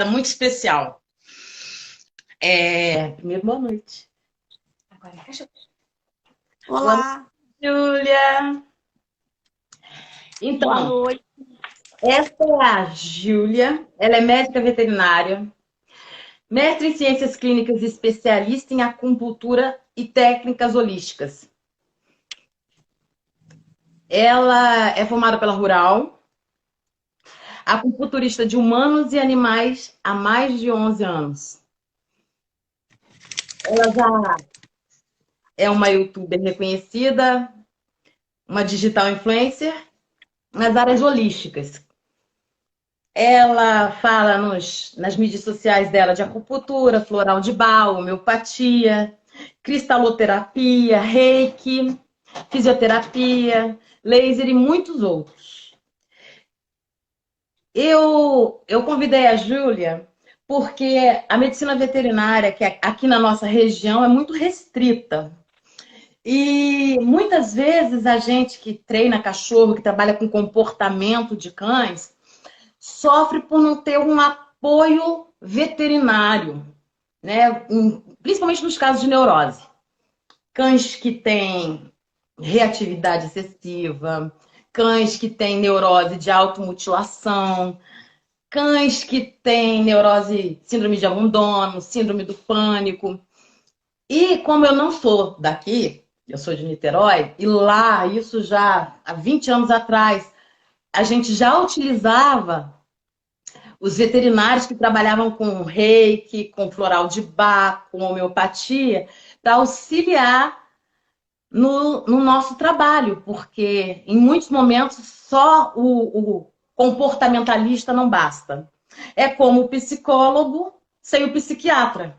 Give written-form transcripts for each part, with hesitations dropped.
muito especial. Primeiro, boa noite. Agora, boa noite, Olá, Júlia. boa Então, noite. essa é a Júlia. Ela é médica veterinária, mestre em ciências clínicas e especialista em acupuntura e técnicas holísticas. Ela é formada pela Rural, acupunturista de humanos e animais há mais de 11 anos. Ela já é uma youtuber reconhecida, uma digital influencer nas áreas holísticas. Ela fala nas mídias sociais dela de acupuntura, floral de Bach, homeopatia, cristaloterapia, reiki, fisioterapia, laser e muitos outros. Eu convidei a Júlia porque a medicina veterinária, que aqui na nossa região, é muito restrita. E muitas vezes a gente que treina cachorro, que trabalha com comportamento de cães, sofre por não ter um apoio veterinário, né? Principalmente nos casos de neurose. Cães que têm reatividade excessiva, cães que têm neurose de automutilação, cães que têm neurose, síndrome de abandono, síndrome do pânico. E como eu não sou daqui, eu sou de Niterói, e lá, isso já há 20 anos atrás, a gente já utilizava os veterinários que trabalhavam com reiki, com floral de Bach, com homeopatia, para auxiliar no nosso trabalho, porque em muitos momentos só o comportamentalista não basta. É como o psicólogo sem o psiquiatra.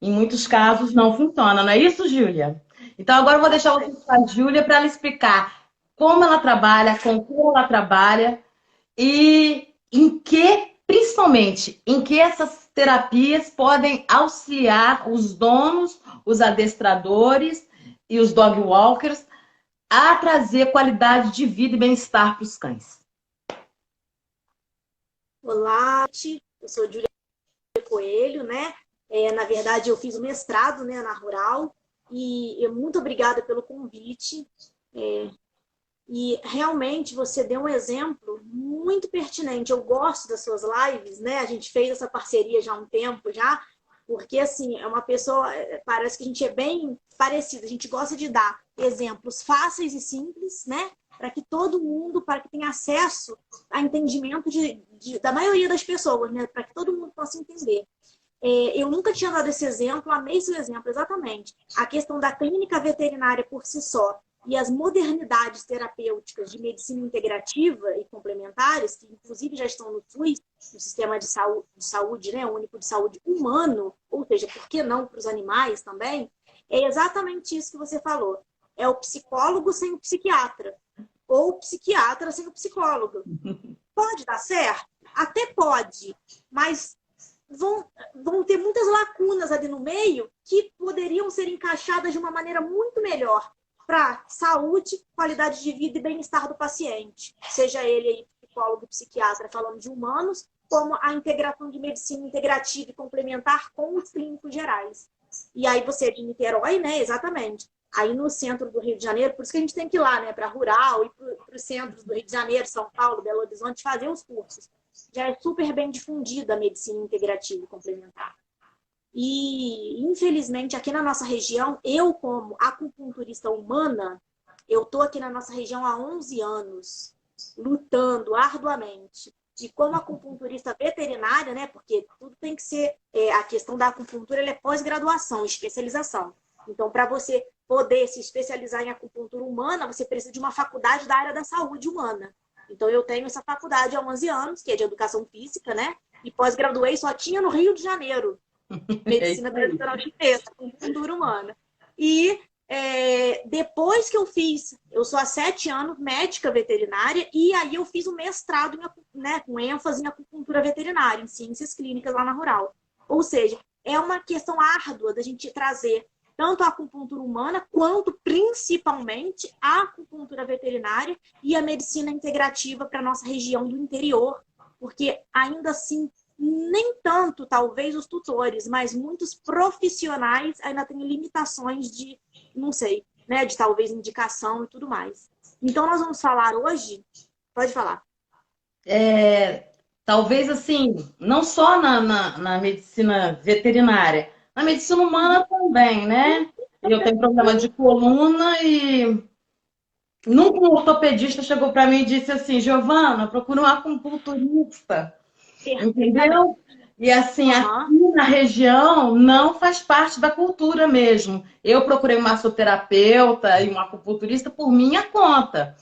Em muitos casos não funciona, não é isso, Júlia? Então agora eu vou deixar você com a Júlia para ela explicar como ela trabalha, com quem ela trabalha e em que, principalmente, em que essas terapias podem auxiliar os donos, os adestradores e os dog walkers a trazer qualidade de vida e bem-estar para os cães. Olá, eu sou Júlia Coelho, né? Na verdade, eu fiz o mestrado, né, na Rural e muito obrigada pelo convite. E realmente você deu um exemplo muito pertinente. Eu gosto das suas lives, né? A gente fez essa parceria já há um tempo já, porque assim, é uma pessoa, parece que a gente é bem parecido, a gente gosta de dar exemplos fáceis e simples, né? Para que todo mundo, para que tenha acesso a entendimento da maioria das pessoas, né? Para que todo mundo possa entender. Eu nunca tinha dado esse exemplo, amei esse exemplo, exatamente. A questão da clínica veterinária por si só e as modernidades terapêuticas de medicina integrativa e complementares, que inclusive já estão no SUS, no Sistema de Saúde, né, único de saúde humano, ou seja, por que não para os animais também, é exatamente isso que você falou. É o psicólogo sem o psiquiatra, ou o psiquiatra sem o psicólogo. Pode dar certo? Até pode, mas vão ter muitas lacunas ali no meio que poderiam ser encaixadas de uma maneira muito melhor para saúde, qualidade de vida e bem-estar do paciente. Seja ele aí psicólogo, psiquiatra, falando de humanos, como a integração de medicina integrativa e complementar com os clínicos gerais. E aí você é de Niterói, né? Exatamente. Aí no centro do Rio de Janeiro, por isso que a gente tem que ir lá, né? Para rural e para os centros do Rio de Janeiro, São Paulo, Belo Horizonte, fazer os cursos. Já é super bem difundida a medicina integrativa e complementar. E, infelizmente, aqui na nossa região, eu, como acupunturista humana, eu estou aqui na nossa região há 11 anos, lutando arduamente. E como acupunturista veterinária, né, porque tudo tem que ser, a questão da acupuntura ela é pós-graduação, especialização. Então, para você poder se especializar em acupuntura humana, você precisa de uma faculdade da área da saúde humana. Então, eu tenho essa faculdade há 11 anos, que é de educação física, né? E pós-graduei só tinha no Rio de Janeiro. Medicina tradicional chinesa, acupuntura humana. E depois que eu sou há 7 anos médica veterinária, e aí eu fiz o mestrado né, com ênfase em acupuntura veterinária, em ciências clínicas lá na Rural. Ou seja, é uma questão árdua da gente trazer tanto a acupuntura humana, quanto principalmente a acupuntura veterinária e a medicina integrativa para a nossa região do interior, porque ainda assim Nem tanto, talvez, os tutores, mas muitos profissionais ainda têm limitações de, não sei, né, de talvez indicação e tudo mais. Então, nós vamos falar hoje, pode falar. Talvez assim, não só na medicina veterinária, na medicina humana também, né? Eu tenho problema de coluna e nunca um ortopedista chegou para mim e disse assim, Giovana, procura um acupunturista, entendeu? E assim, aqui na região não faz parte da cultura mesmo. Eu procurei um massoterapeuta e um acupunturista por minha conta.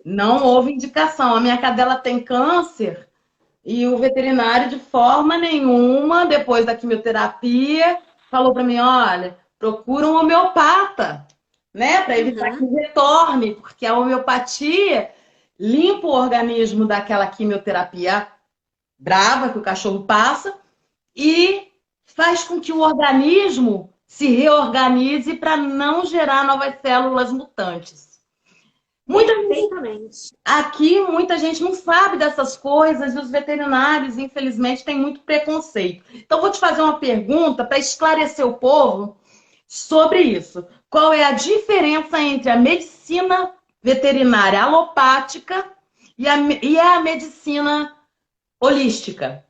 Não houve indicação. A minha cadela tem câncer e o veterinário, de forma nenhuma, depois da quimioterapia, falou para mim: olha, procura um homeopata, né? Para evitar que retorne, porque a homeopatia limpa o organismo daquela quimioterapia brava que o cachorro passa e faz com que o organismo se reorganize para não gerar novas células mutantes. Muita gente não sabe dessas coisas e os veterinários, infelizmente, têm muito preconceito. Então, vou te fazer uma pergunta para esclarecer o povo sobre isso. Qual é a diferença entre a medicina veterinária alopática e a medicina holística?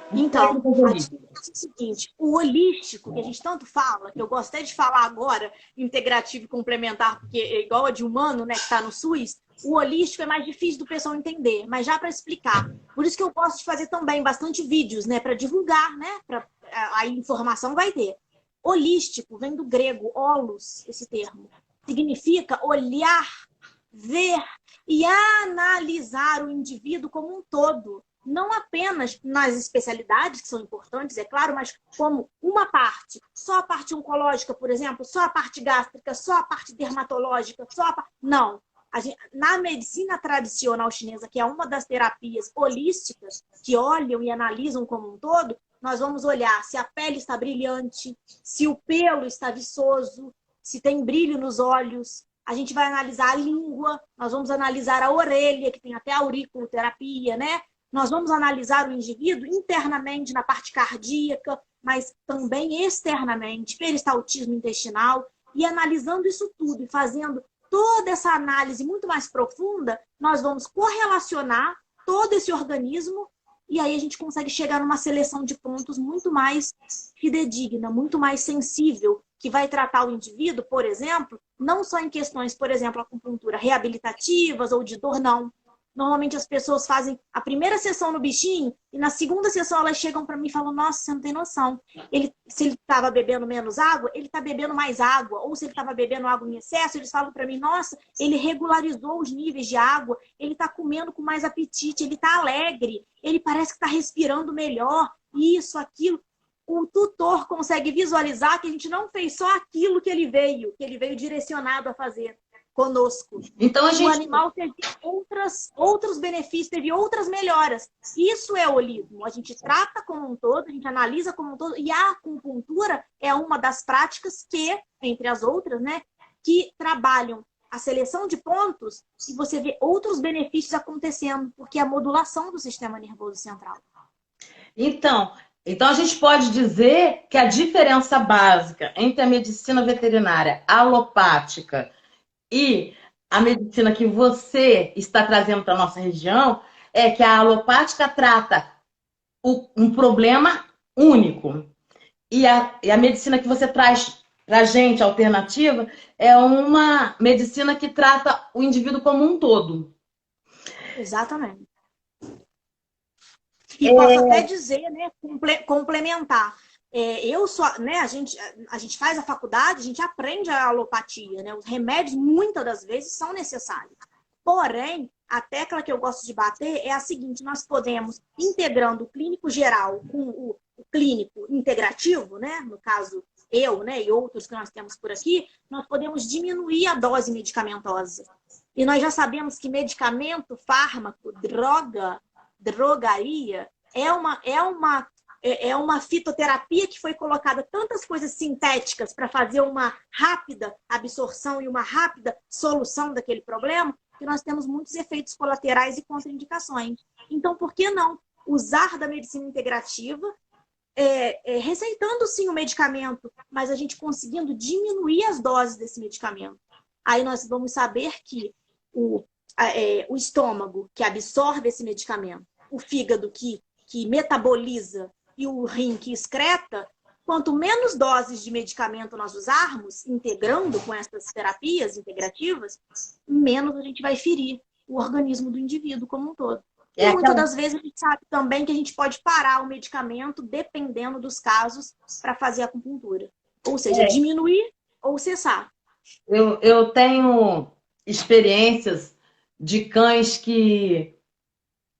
Então, a diferença é o seguinte, o holístico, que a gente tanto fala, que eu gostei de falar agora, integrativo e complementar, porque é igual a de humano, né, que está no SUS, o holístico é mais difícil do pessoal entender, mas já para explicar. Por isso que eu gosto de fazer também bastante vídeos, né, para divulgar, né, a informação vai ter. Holístico vem do grego, holos, esse termo. Significa olhar, ver e analisar o indivíduo como um todo. Não apenas nas especialidades, que são importantes, é claro, mas como uma parte. Só a parte oncológica, por exemplo, só a parte gástrica, só a parte dermatológica, Não. Na medicina tradicional chinesa, que é uma das terapias holísticas, que olham e analisam como um todo, nós vamos olhar se a pele está brilhante, se o pelo está viçoso, se tem brilho nos olhos. A gente vai analisar a língua, nós vamos analisar a orelha, que tem até auriculoterapia, né? Nós vamos analisar o indivíduo internamente na parte cardíaca, mas também externamente, peristaltismo intestinal, e analisando isso tudo e fazendo toda essa análise muito mais profunda, nós vamos correlacionar todo esse organismo e aí a gente consegue chegar numa seleção de pontos muito mais fidedigna, muito mais sensível, que vai tratar o indivíduo, por exemplo, não só em questões, por exemplo, acupuntura reabilitativas ou de dor, não. Normalmente as pessoas fazem a primeira sessão no bichinho e na segunda sessão elas chegam para mim e falam, nossa, você não tem noção. Se ele estava bebendo menos água, ele está bebendo mais água. Ou se ele estava bebendo água em excesso, eles falam para mim, nossa, ele regularizou os níveis de água, ele está comendo com mais apetite, ele está alegre, ele parece que está respirando melhor, isso, aquilo. O tutor consegue visualizar que a gente não fez só aquilo que ele veio direcionado a fazer conosco. Então, o animal teve outros benefícios, teve outras melhoras. Isso é holismo. A gente trata como um todo, a gente analisa como um todo, e a acupuntura é uma das práticas que, entre as outras, né, que trabalham a seleção de pontos e você vê outros benefícios acontecendo, porque é a modulação do sistema nervoso central. Então a gente pode dizer que a diferença básica entre a medicina veterinária alopática e a medicina que você está trazendo para a nossa região é que a alopática trata um problema único. E a medicina que você traz para a gente, alternativa, é uma medicina que trata o indivíduo como um todo. Exatamente. E posso até dizer, né, complementar. Né, a gente faz a faculdade, a gente aprende a alopatia, né? Os remédios, muitas das vezes, são necessários. Porém, a tecla que eu gosto de bater é a seguinte, nós podemos, integrando o clínico geral com o clínico integrativo, né? No caso, eu, né, e outros que nós temos por aqui, nós podemos diminuir a dose medicamentosa. E nós já sabemos que medicamento, fármaco, drogaria, é uma fitoterapia que foi colocada tantas coisas sintéticas para fazer uma rápida absorção e uma rápida solução daquele problema, que nós temos muitos efeitos colaterais e contraindicações. Então, por que não usar da medicina integrativa, receitando sim o medicamento, mas a gente conseguindo diminuir as doses desse medicamento. Aí nós vamos saber que o estômago, que absorve esse medicamento, o fígado, que metaboliza, e o rim, que excreta, quanto menos doses de medicamento nós usarmos, integrando com essas terapias integrativas, menos a gente vai ferir o organismo do indivíduo como um todo. E muitas das vezes a gente sabe também que a gente pode parar o medicamento, dependendo dos casos, para fazer a acupuntura. Ou seja, diminuir ou cessar. Eu tenho experiências de cães que,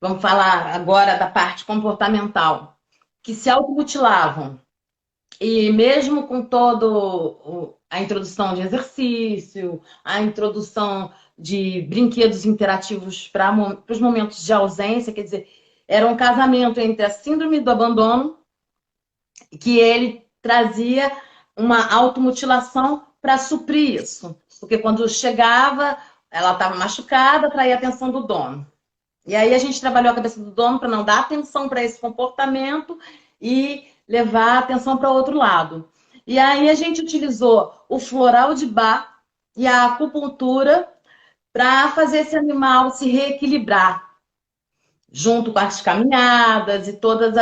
vamos falar agora da parte comportamental, que se automutilavam. E mesmo com todo a introdução de exercício, a introdução de brinquedos interativos para os momentos de ausência, quer dizer, era um casamento entre a síndrome do abandono, que ele trazia uma automutilação para suprir isso. Porque quando chegava, ela estava machucada, atraía a atenção do dono. E aí a gente trabalhou a cabeça do dono para não dar atenção para esse comportamento e levar a atenção para outro lado. E aí a gente utilizou o floral de Bach e a acupuntura para fazer esse animal se reequilibrar, junto com as caminhadas e todos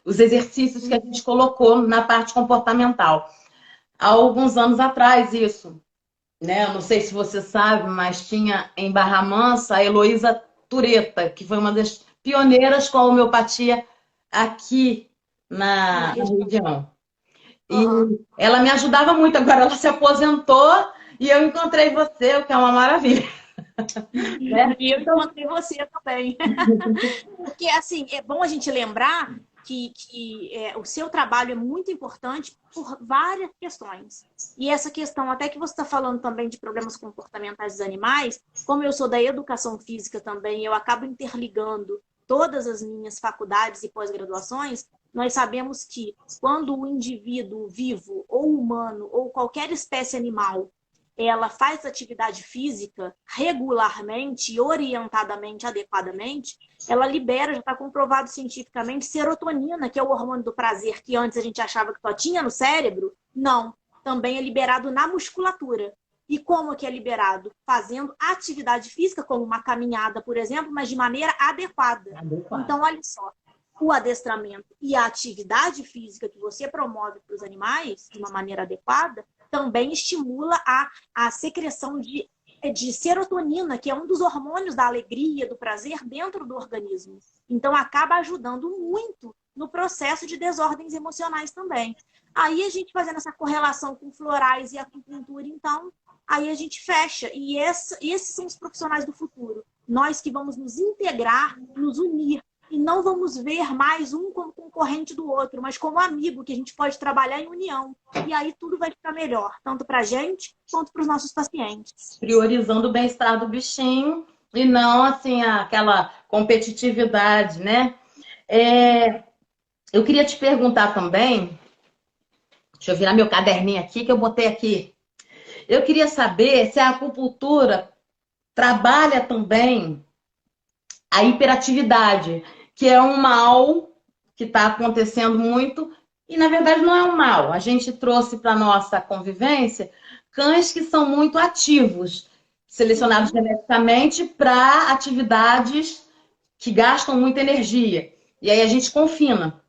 os exercícios que a gente colocou na parte comportamental. Há alguns anos atrás, isso, né? Eu não sei se você sabe, mas tinha em Barra Mansa a Heloísa Tureta, que foi uma das pioneiras com a homeopatia aqui na região. E ela me ajudava muito. Agora ela se aposentou e eu encontrei você, o que é uma maravilha. E eu encontrei você também. Porque, assim, é bom a gente lembrar que o seu trabalho é muito importante por várias questões. E essa questão, até que você está falando também de problemas comportamentais dos animais, como eu sou da educação física também, eu acabo interligando todas as minhas faculdades e pós-graduações, nós sabemos que quando o indivíduo vivo, ou humano, ou qualquer espécie animal, ela faz atividade física regularmente, orientadamente, adequadamente, ela libera, já está comprovado cientificamente, serotonina, que é o hormônio do prazer, que antes a gente achava que só tinha no cérebro. Não, também é liberado na musculatura. E como que é liberado? Fazendo atividade física, como uma caminhada, por exemplo, mas de maneira adequada. Então, olha só, o adestramento e a atividade física que você promove para os animais, de uma maneira adequada, também estimula a secreção de serotonina, que é um dos hormônios da alegria, do prazer dentro do organismo. Então, acaba ajudando muito no processo de desordens emocionais também. Aí, a gente fazendo essa correlação com florais e acupuntura, então, aí a gente fecha. E esses são os profissionais do futuro. Nós que vamos nos integrar, nos unir, e não vamos ver mais um como concorrente do outro, mas como amigo, que a gente pode trabalhar em união. E aí tudo vai ficar melhor, tanto para a gente quanto para os nossos pacientes. Priorizando o bem-estar do bichinho e não, assim, aquela competitividade, né? Eu queria te perguntar também, deixa eu virar meu caderninho aqui, que eu botei aqui. Eu queria saber se a acupuntura trabalha também a hiperatividade, que é um mal que está acontecendo muito, e na verdade não é um mal. A gente trouxe para a nossa convivência cães que são muito ativos, selecionados geneticamente para atividades que gastam muita energia. E aí a gente confina.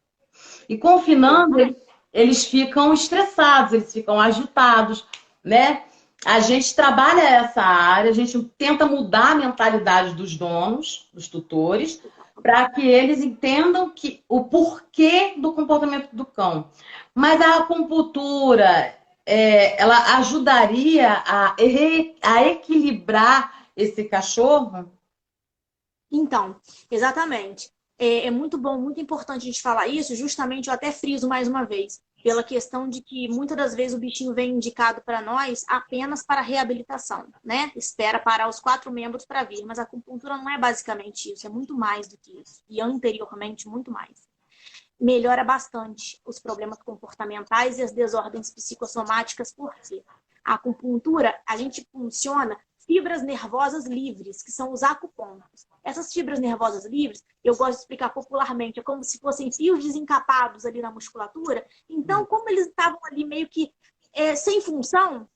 E confinando, eles ficam estressados, eles ficam agitados, né? A gente trabalha essa área, a gente tenta mudar a mentalidade dos donos, dos tutores, para que eles entendam o porquê do comportamento do cão. Mas a acupuntura, ela ajudaria a equilibrar esse cachorro? Então, exatamente. É muito bom, muito importante a gente falar isso, justamente eu até friso mais uma vez, pela questão de que muitas das vezes o bichinho vem indicado para nós apenas para reabilitação, né? Espera parar os 4 membros para vir, mas a acupuntura não é basicamente isso, é muito mais do que isso, e anteriormente muito mais. Melhora bastante os problemas comportamentais e as desordens psicossomáticas, porque a acupuntura, a gente funciona fibras nervosas livres, que são os acupontos. Essas fibras nervosas livres, eu gosto de explicar popularmente, é como se fossem fios desencapados ali na musculatura. Então, como eles estavam ali meio que sem função,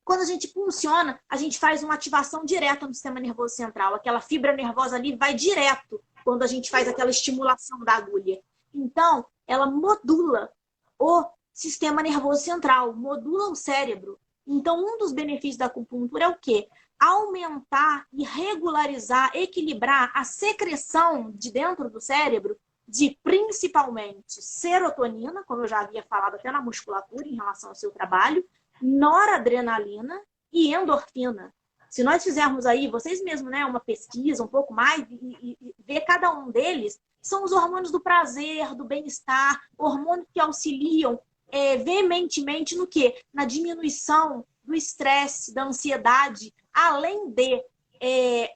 quando a gente funciona, a gente faz uma ativação direta no sistema nervoso central. Aquela fibra nervosa ali vai direto quando a gente faz aquela estimulação da agulha. Então, ela modula o sistema nervoso central, modula o cérebro. Então, um dos benefícios da acupuntura é o quê? Aumentar e regularizar, equilibrar a secreção de dentro do cérebro de principalmente serotonina, como eu já havia falado até na musculatura em relação ao seu trabalho, noradrenalina e endorfina. Se nós fizermos aí, vocês mesmos, né, uma pesquisa um pouco mais e ver cada um deles, são os hormônios do prazer, do bem-estar, hormônios que auxiliam veementemente no quê? Na diminuição do estresse, da ansiedade, além de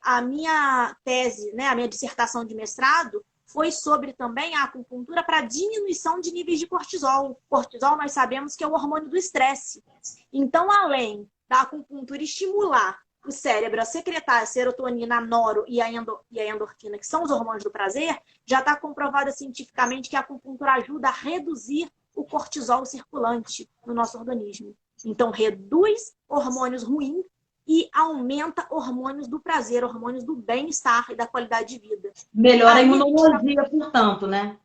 a minha tese, né, a minha dissertação de mestrado, foi sobre também a acupuntura para diminuição de níveis de cortisol. Cortisol, nós sabemos que é o hormônio do estresse. Então, além da acupuntura estimular o cérebro a secretar a serotonina, a noro e a endorfina, que são os hormônios do prazer, já está comprovado cientificamente que a acupuntura ajuda a reduzir o cortisol circulante no nosso organismo. Então, reduz hormônios ruins e aumenta hormônios do prazer, hormônios do bem-estar e da qualidade de vida. Melhora a imunologia, portanto, né?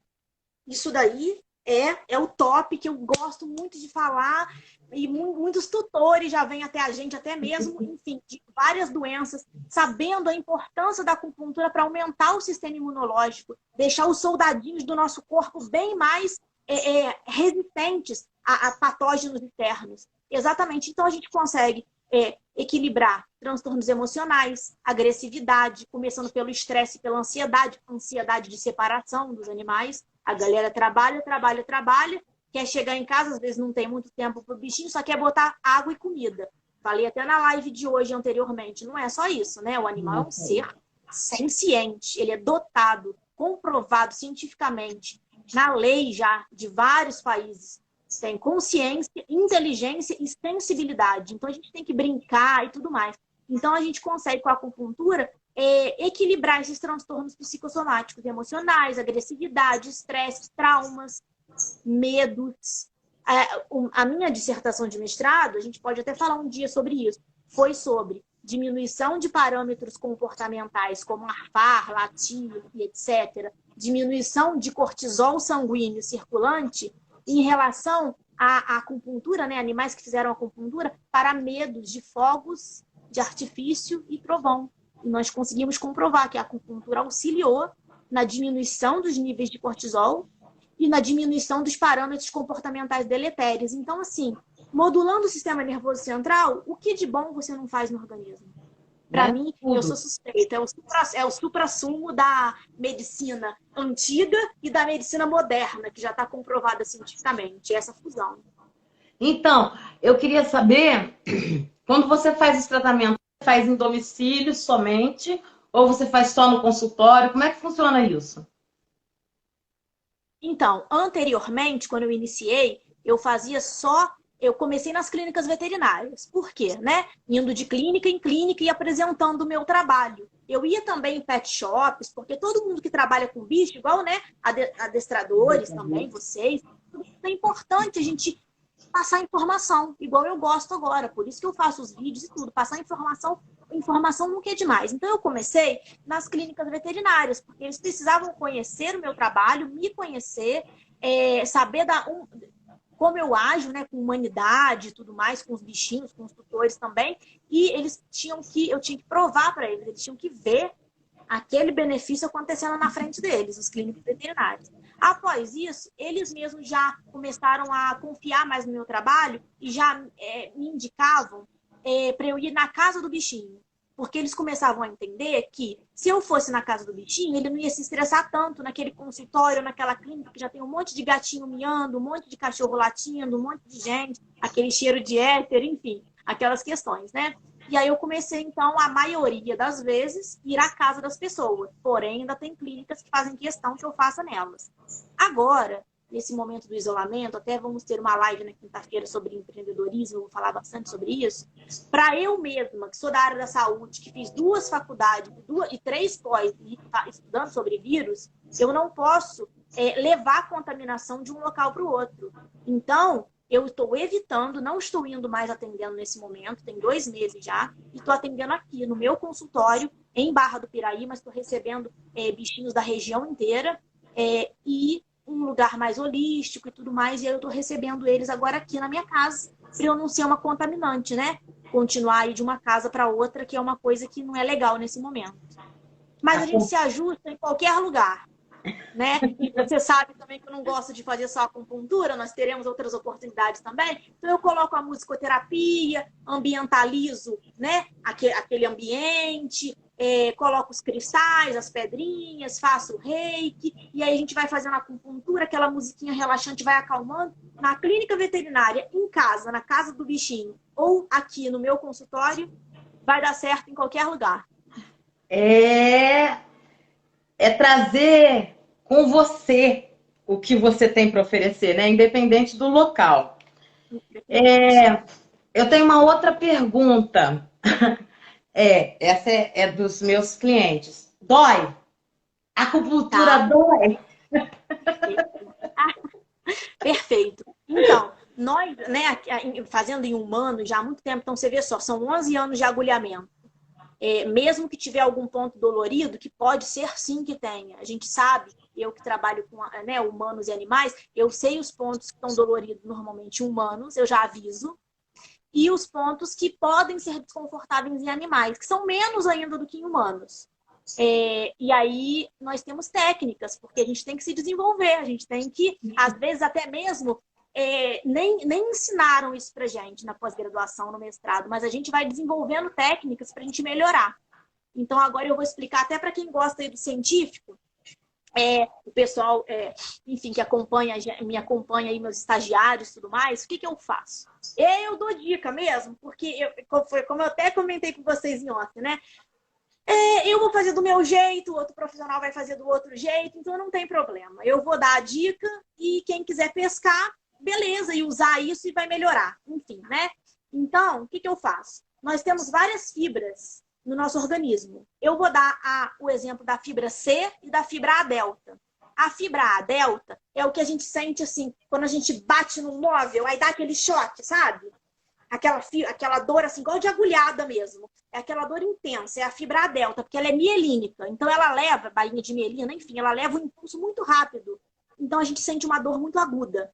Isso daí é o top que eu gosto muito de falar e muitos tutores já vêm até a gente, até mesmo, enfim, de várias doenças, sabendo a importância da acupuntura para aumentar o sistema imunológico, deixar os soldadinhos do nosso corpo bem mais resistentes a patógenos externos. Exatamente. Então, a gente consegue equilibrar transtornos emocionais, agressividade, começando pelo estresse e pela ansiedade de separação dos animais. A galera trabalha, quer chegar em casa, às vezes não tem muito tempo para o bichinho, só quer botar água e comida. Falei até na live de hoje anteriormente, não é só isso, né? O animal é um ser senciente, ele é dotado, comprovado cientificamente, na lei já de vários países. Tem consciência, inteligência e sensibilidade. Então, a gente tem que brincar e tudo mais. Então, a gente consegue, com a acupuntura, equilibrar esses transtornos psicossomáticos, emocionais, agressividade, estresse, traumas, medos. A minha dissertação de mestrado, a gente pode até falar um dia sobre isso, foi sobre diminuição de parâmetros comportamentais, como arfar, latir e etc., diminuição de cortisol sanguíneo circulante, em relação à acupuntura, né, animais que fizeram acupuntura, para medos de fogos de artifício e trovão. E nós conseguimos comprovar que a acupuntura auxiliou na diminuição dos níveis de cortisol e na diminuição dos parâmetros comportamentais deletérios. Então, assim, modulando o sistema nervoso central, o que de bom você não faz no organismo? Para mim, eu sou suspeita. É o suprassumo da medicina antiga e da medicina moderna, que já está comprovada cientificamente, essa fusão. Então, eu queria saber, quando você faz esse tratamento, você faz em domicílio somente, ou você faz só no consultório? Como é que funciona isso? Então, anteriormente, quando eu iniciei, eu comecei nas clínicas veterinárias. Por quê? Né? Indo de clínica em clínica e apresentando o meu trabalho. Eu ia também em pet shops, porque todo mundo que trabalha com bicho, igual, né, adestradores também, vocês, é importante a gente passar informação, igual eu gosto agora. Por isso que eu faço os vídeos e tudo, passar informação nunca é demais. Então, eu comecei nas clínicas veterinárias, porque eles precisavam conhecer o meu trabalho, me conhecer, saber como eu ajo, né, com humanidade e tudo mais, com os bichinhos, com os tutores também. E eu tinha que provar para eles tinham que ver aquele benefício acontecendo na frente deles, os clínicos veterinários. Após isso, eles mesmos já começaram a confiar mais no meu trabalho e já me indicavam para eu ir na casa do bichinho. Porque eles começavam a entender que se eu fosse na casa do bichinho, ele não ia se estressar tanto naquele consultório, naquela clínica que já tem um monte de gatinho miando, um monte de cachorro latindo, um monte de gente, aquele cheiro de éter, enfim, aquelas questões, né? E aí eu comecei, então, a maioria das vezes, ir à casa das pessoas. Porém, ainda tem clínicas que fazem questão que eu faça nelas. Agora, nesse momento do isolamento, até vamos ter uma live na quinta-feira sobre empreendedorismo, eu vou falar bastante sobre isso, para eu mesma, que sou da área da saúde, que fiz 2 faculdades e 3 pós estudando sobre vírus, eu não posso levar a contaminação de um local para o outro. Então, eu estou evitando, não estou indo mais atendendo nesse momento, tem 2 meses já, e estou atendendo aqui no meu consultório, em Barra do Piraí, mas estou recebendo bichinhos da região inteira, e um lugar mais holístico e tudo mais, e aí eu estou recebendo eles agora aqui na minha casa, para eu não ser uma contaminante, né? Continuar aí de uma casa para outra, que é uma coisa que não é legal nesse momento. Mas a gente se ajusta em qualquer lugar, né? E você sabe também que eu não gosto de fazer só acupuntura, nós teremos outras oportunidades também. Então eu coloco a musicoterapia, ambientalizo, né, aquele ambiente, coloco os cristais, as pedrinhas, faço o reiki, e aí a gente vai fazendo a acupuntura, aquela musiquinha relaxante vai acalmando. Na clínica veterinária, em casa, na casa do bichinho, ou aqui no meu consultório, vai dar certo em qualquer lugar. É trazer com você o que você tem para oferecer, né? Independente do local. Eu tenho uma outra pergunta. Essa é dos meus clientes. Dói? Acupuntura dói? Perfeito. Então, nós, né, fazendo em humano já há muito tempo, então você vê só, são 11 anos de agulhamento. Mesmo que tiver algum ponto dolorido, que pode ser sim que tenha. A gente sabe, eu que trabalho com humanos e animais, eu sei os pontos que estão doloridos normalmente em humanos, eu já aviso, e os pontos que podem ser desconfortáveis em animais, que são menos ainda do que em humanos. E aí nós temos técnicas, porque a gente tem que se desenvolver, a gente tem que, às vezes, até mesmo nem ensinaram isso pra gente na pós-graduação, no mestrado, mas a gente vai desenvolvendo técnicas para a gente melhorar. Então, agora eu vou explicar até para quem gosta aí do científico, o pessoal, enfim, que me acompanha aí, meus estagiários e tudo mais, o que eu faço? Eu dou dica mesmo, porque como eu até comentei com vocês em off, né? Eu vou fazer do meu jeito, o outro profissional vai fazer do outro jeito, então não tem problema. Eu vou dar a dica e quem quiser pescar, beleza, e usar isso e vai melhorar. Enfim, né? Então, o que eu faço? Nós temos várias fibras no nosso organismo. Eu vou dar o exemplo da fibra C e da fibra A delta. A fibra A delta é o que a gente sente assim, quando a gente bate no móvel, aí dá aquele choque, sabe? Aquela dor assim, igual de agulhada mesmo. É aquela dor intensa, é a fibra A delta, porque ela é mielínica. Então ela leva, bainha de mielina, enfim, ela leva um impulso muito rápido. Então a gente sente uma dor muito aguda.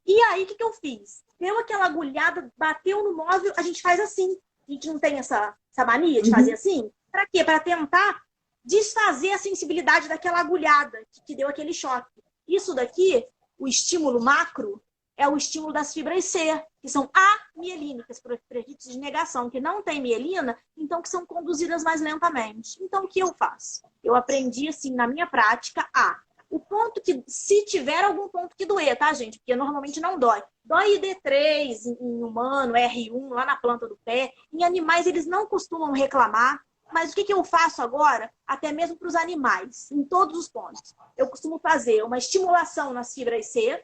E aí, o que eu fiz? Deu aquela agulhada, bateu no móvel, a gente faz assim. A gente não tem essa mania de fazer assim? Para quê? Para tentar desfazer a sensibilidade daquela agulhada que deu aquele choque. Isso daqui, o estímulo macro, é o estímulo das fibras C, que são amielínicas, por efeitos de negação, que não tem mielina, então que são conduzidas mais lentamente. Então, o que eu faço? Eu aprendi, assim, na minha prática, o ponto que, se tiver algum ponto que doer, tá, gente? Porque normalmente não dói. Dói ID3 em humano, R1, lá na planta do pé. Em animais, eles não costumam reclamar. Mas o que eu faço agora, até mesmo para os animais, em todos os pontos? Eu costumo fazer uma estimulação nas fibras C,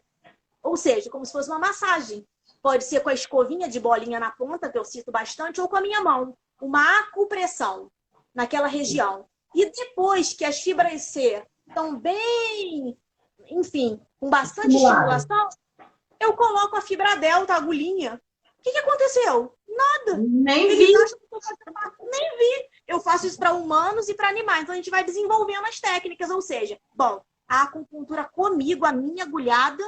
ou seja, como se fosse uma massagem. Pode ser com a escovinha de bolinha na ponta, que eu cito bastante, ou com a minha mão. Uma acupressão naquela região. E depois que as fibras C estão bem, enfim, com bastante estimulação, eu coloco a fibra delta, a agulhinha. O que aconteceu? Nada. Nem vi. Nem vi. Eu faço isso para humanos e para animais. Então a gente vai desenvolvendo as técnicas. Ou seja, bom, a acupuntura comigo, a minha agulhada,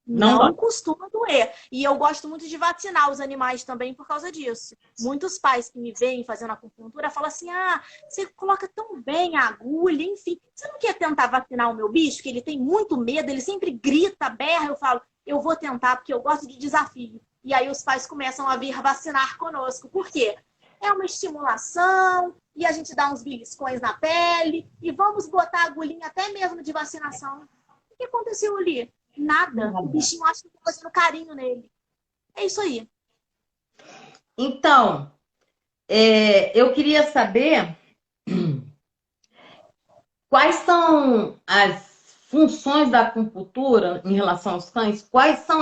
não costuma doer. E eu gosto muito de vacinar os animais também por causa disso. Muitos pais que me veem fazendo acupuntura falam assim, você coloca tão bem a agulha, enfim. Você não quer tentar vacinar o meu bicho, que ele tem muito medo, ele sempre grita, berra. Eu falo, eu vou tentar porque eu gosto de desafio. E aí os pais começam a vir vacinar conosco. Por quê? É uma estimulação, e a gente dá uns beliscões na pele, e vamos botar a agulhinha até mesmo de vacinação. O que aconteceu ali? Nada. O bichinho acha que eu tô fazendo carinho nele. É isso aí. Então, eu queria saber quais são as funções da acupuntura em relação aos cães, quais são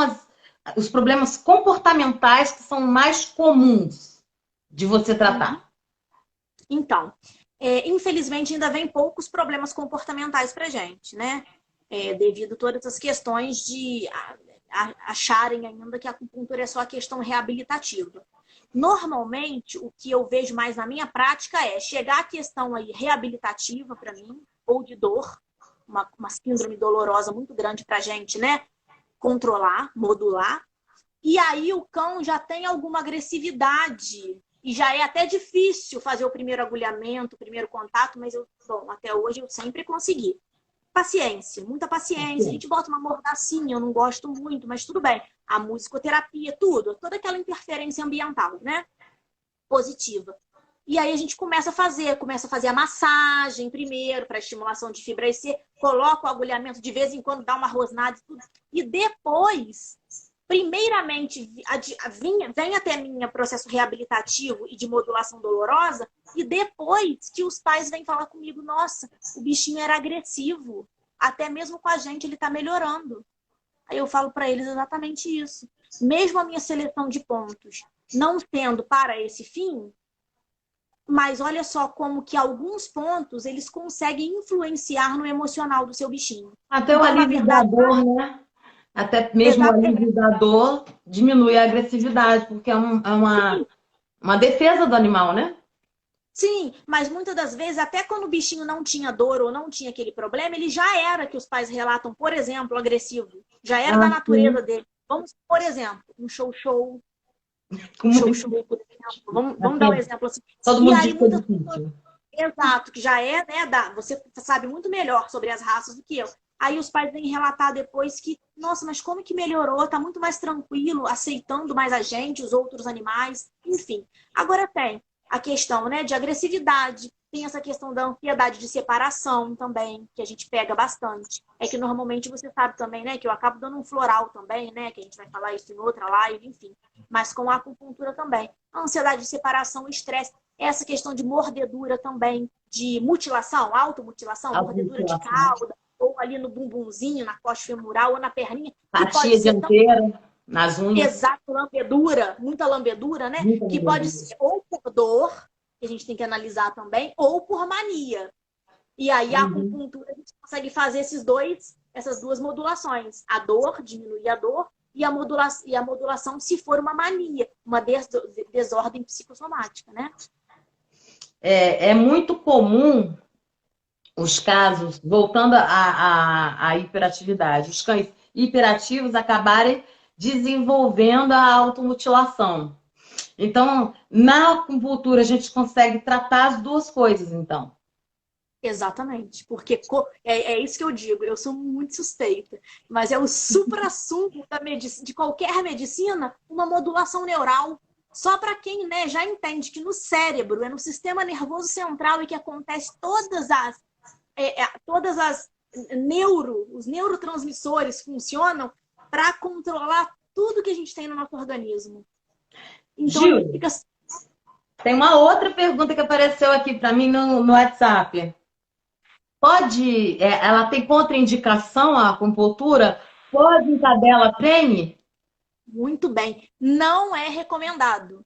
os problemas comportamentais que são mais comuns de você tratar? Então, infelizmente ainda vem poucos problemas comportamentais para gente, né? Devido a todas as questões de acharem ainda que a acupuntura é só a questão reabilitativa. Normalmente, o que eu vejo mais na minha prática é chegar à questão aí reabilitativa para mim, ou de dor, uma síndrome dolorosa muito grande para a gente, né? Controlar, modular. E aí o cão já tem alguma agressividade e já é até difícil fazer o primeiro agulhamento, o primeiro contato, mas até hoje eu sempre consegui. Paciência, muita paciência. A gente bota uma mordacinha, eu não gosto muito, mas tudo bem. A musicoterapia, tudo, toda aquela interferência ambiental, né? Positiva. E aí a gente começa a fazer a massagem primeiro para estimulação de fibra C, coloca o agulhamento de vez em quando, dá uma rosnada e tudo. E depois, primeiramente, vem até mim processo reabilitativo e de modulação dolorosa, e depois que os pais vêm falar comigo, nossa, o bichinho era agressivo, até mesmo com a gente ele está melhorando. Aí eu falo para eles exatamente isso. Mesmo a minha seleção de pontos não sendo para esse fim, mas olha só como que alguns pontos eles conseguem influenciar no emocional do seu bichinho. Até o Então, na alívio da verdade, dor, né? Até mesmo o alívio da dor diminui a agressividade, porque é uma defesa do animal, né? sim, mas muitas das vezes, até quando o bichinho não tinha dor ou não tinha aquele problema, ele já era que os pais relatam, por exemplo, agressivo. Já era da natureza dele. Vamos, por exemplo, um show-show, por exemplo. Vamos dar um exemplo assim. Todo E mundo aí, diz que é muitas pessoas. difícil. Exato, que já é, né? Você sabe muito melhor sobre as raças do que eu. Aí os pais vêm relatar depois que, nossa, mas como que melhorou? Tá muito mais tranquilo, aceitando mais a gente, os outros animais, enfim. Agora tem a questão, né, de agressividade, tem essa questão da ansiedade de separação também, que a gente pega bastante. É que normalmente você sabe também, né, que eu acabo dando um floral também, né, que a gente vai falar isso em outra live, enfim. Mas com a acupuntura também. A ansiedade de separação, o estresse, essa questão de mordedura também, de mutilação, automutilação, mordedura de cauda, ou ali no bumbumzinho, na costa femoral, ou na perninha, que pode Fatia ser tão dianteira, nas unhas. exato, lambedura, muita lambedura, né? Muita Que pode ser ou por dor, que a gente tem que analisar também, ou por mania. E aí a acupuntura a gente consegue fazer essas duas modulações. A dor, diminuir a dor, e a modulação se for uma mania, uma desordem psicossomática, né? É muito comum os casos, voltando à hiperatividade, os cães hiperativos acabarem desenvolvendo a automutilação. Então, na acupuntura, a gente consegue tratar as duas coisas, então. Exatamente, porque é isso que eu digo, eu sou muito suspeita, mas é o supra-sumo de qualquer medicina, uma modulação neural. Só para quem, né, já entende que no cérebro, é no sistema nervoso central e que acontece os neurotransmissores funcionam para controlar tudo que a gente tem no nosso organismo. Então, Gil, fica... tem uma outra pergunta que apareceu aqui para mim no WhatsApp. Ela tem contraindicação à acupuntura? Pode em cadela prenhe? Muito bem. Não é recomendado.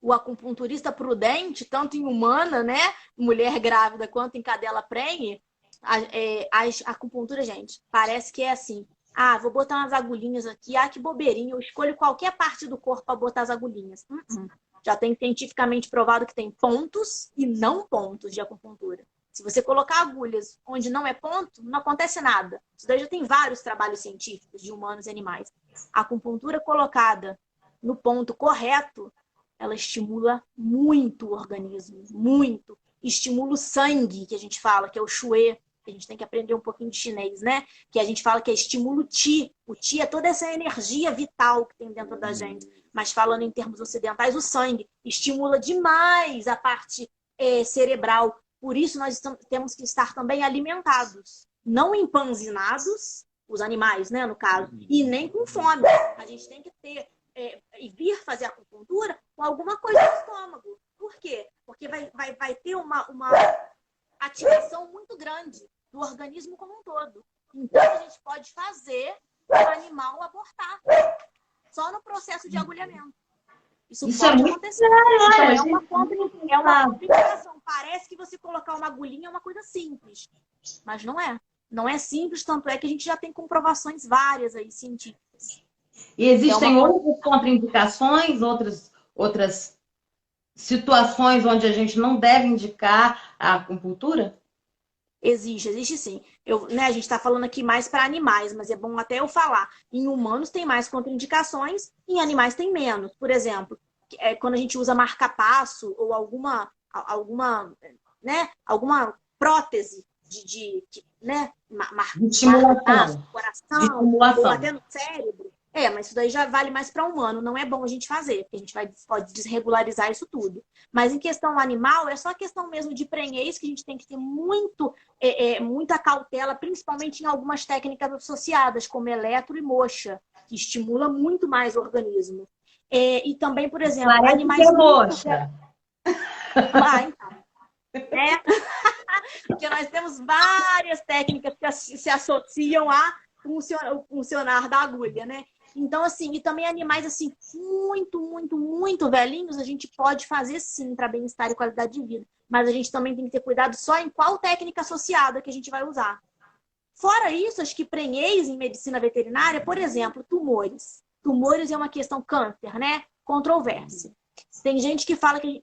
O acupunturista prudente, tanto em humana, né, mulher grávida, quanto em cadela prenhe, a acupuntura, gente, parece que é assim. Ah, vou botar umas agulhinhas aqui. Ah, que bobeirinha. Eu escolho qualquer parte do corpo para botar as agulhinhas. Já tem cientificamente provado que tem pontos e não pontos de acupuntura. Se você colocar agulhas onde não é ponto, não acontece nada. Isso daí já tem vários trabalhos científicos de humanos e animais. A acupuntura colocada no ponto correto, ela estimula muito o organismo, muito. Estimula o sangue, que a gente fala, que é o shué, que a gente tem que aprender um pouquinho de chinês, né? Que a gente fala que é estímulo Qi. O Qi é toda essa energia vital que tem dentro da gente. Mas falando em termos ocidentais, o sangue estimula demais a parte cerebral. Por isso, nós temos que estar também alimentados. Não empanzinados, os animais, né, no caso, e nem com fome. A gente tem que ter e vir fazer acupuntura com alguma coisa no estômago. Por quê? Porque vai ter uma ativação muito grande do organismo como um todo. Então, a gente pode fazer o animal abortar só no processo de agulhamento. Isso pode acontecer. Então, é uma complicação. Parece que você colocar uma agulhinha é uma coisa simples, mas não é. Não é simples, tanto é que a gente já tem comprovações várias aí científicas. E existem outras contraindicações, outras situações onde a gente não deve indicar a acupuntura? Existe sim. A gente está falando aqui mais para animais, mas é bom até eu falar. Em humanos tem mais contraindicações, em animais tem menos. Por exemplo, quando a gente usa marca-passo ou alguma prótese De estimulação. Coração, ou até no cérebro. Mas isso daí já vale mais para humano. Não é bom a gente fazer, porque a gente pode desregularizar isso tudo. Mas em questão animal, é só questão mesmo de prenhez que a gente tem que ter muita cautela, principalmente em algumas técnicas associadas, como eletro e moxa, que estimula muito mais o organismo. E também, por exemplo, animais... moxa. Então. Porque nós temos várias técnicas que se associam a funcionar da agulha, né? Então, assim, e também animais, assim, muito velhinhos, a gente pode fazer, sim, para bem-estar e qualidade de vida. Mas a gente também tem que ter cuidado só em qual técnica associada que a gente vai usar. Fora isso, acho que prenhez em medicina veterinária, por exemplo, tumores. Tumores é uma questão câncer, né? Controversa. Tem gente que fala que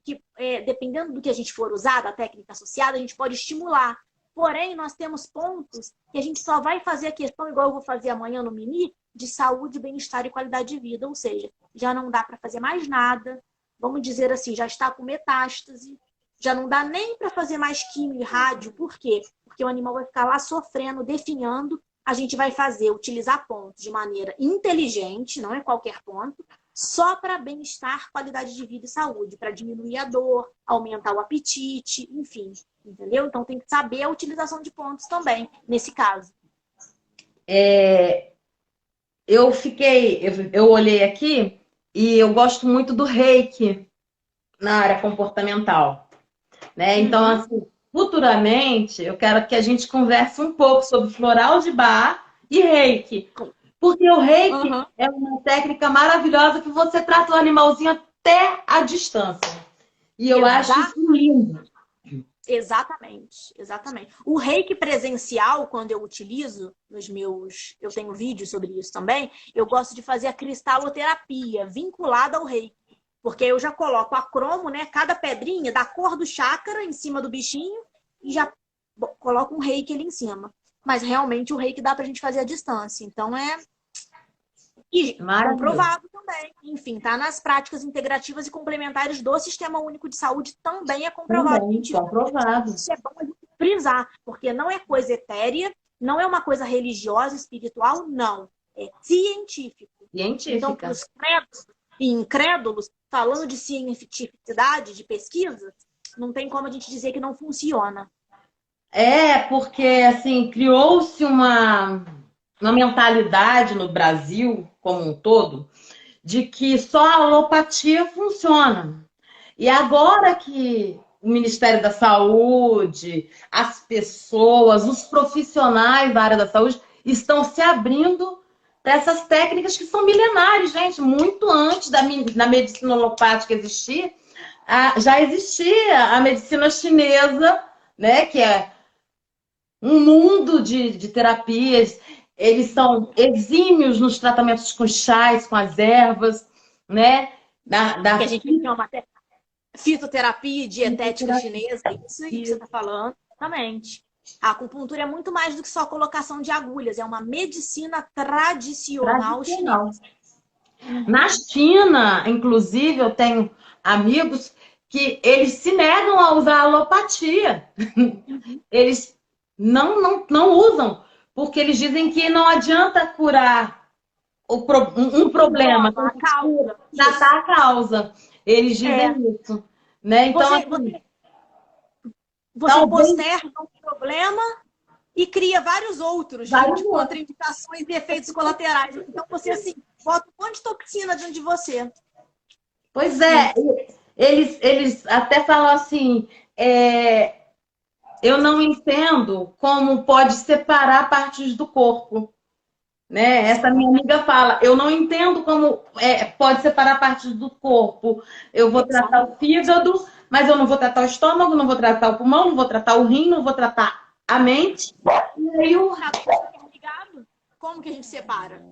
dependendo do que a gente for usar, da técnica associada, a gente pode estimular. Porém, nós temos pontos que a gente só vai fazer a questão, igual eu vou fazer amanhã no Mini, de saúde, bem-estar e qualidade de vida. Ou seja, já não dá para fazer mais nada. Vamos dizer assim, já está com metástase. Já não dá nem para fazer mais quimio e rádio. Por quê? Porque o animal vai ficar lá sofrendo, definhando. A gente vai utilizar pontos de maneira inteligente, não é qualquer ponto, só para bem-estar, qualidade de vida e saúde, para diminuir a dor, aumentar o apetite, enfim, entendeu? Então tem que saber a utilização de pontos também, nesse caso. Eu olhei aqui e eu gosto muito do Reiki na área comportamental, né? Então, assim, futuramente, eu quero que a gente converse um pouco sobre floral de Bach e Reiki. Porque o Reiki é uma técnica maravilhosa que você trata o animalzinho até a distância. E eu acho isso lindo. Exatamente. O Reiki presencial, quando eu utilizo eu tenho vídeos sobre isso também, eu gosto de fazer a cristaloterapia vinculada ao Reiki. Porque eu já coloco a cromo, né? Cada pedrinha da cor do chakra em cima do bichinho e já coloco um Reiki ali em cima. Mas realmente o Reiki dá pra gente fazer à distância. Então E comprovado também. Enfim, tá nas práticas integrativas e complementares do Sistema Único de Saúde, também é comprovado. Comprovado. Isso é bom a gente frisar, porque não é coisa etérea, não é uma coisa religiosa, espiritual, não. É científico. Então, para os crédulos e incrédulos, falando de cientificidade, de pesquisa, não tem como a gente dizer que não funciona. Porque, assim, criou-se uma mentalidade no Brasil como um todo de que só a alopatia funciona. E agora que o Ministério da Saúde, as pessoas, os profissionais da área da saúde estão se abrindo para essas técnicas que são milenares, gente. Muito antes da medicina alopática existir, já existia a medicina chinesa, né, que é um mundo de terapias. Eles são exímios nos tratamentos com chás, com as ervas, né? Que a gente chama até fitoterapia dietética chinesa, isso aí que você está falando, exatamente. A acupuntura é muito mais do que só colocação de agulhas, é uma medicina tradicional chinesa. Na China, inclusive, eu tenho amigos que eles se negam a usar a alopatia. Eles não usam, porque eles dizem que não adianta curar um problema, tratar a causa. Eles dizem isso. Né? Então, você posterga um problema e cria vários outros de contraindicações e efeitos colaterais. Então, você assim, bota um monte de toxina dentro de você. Pois é, eles até falam assim, eu não entendo como pode separar partes do corpo. Né? Essa minha amiga fala, eu não entendo como pode separar partes do corpo. Eu vou tratar o fígado, mas eu não vou tratar o estômago, não vou tratar o pulmão, não vou tratar o rim, não vou tratar a mente. E aí como que a gente separa?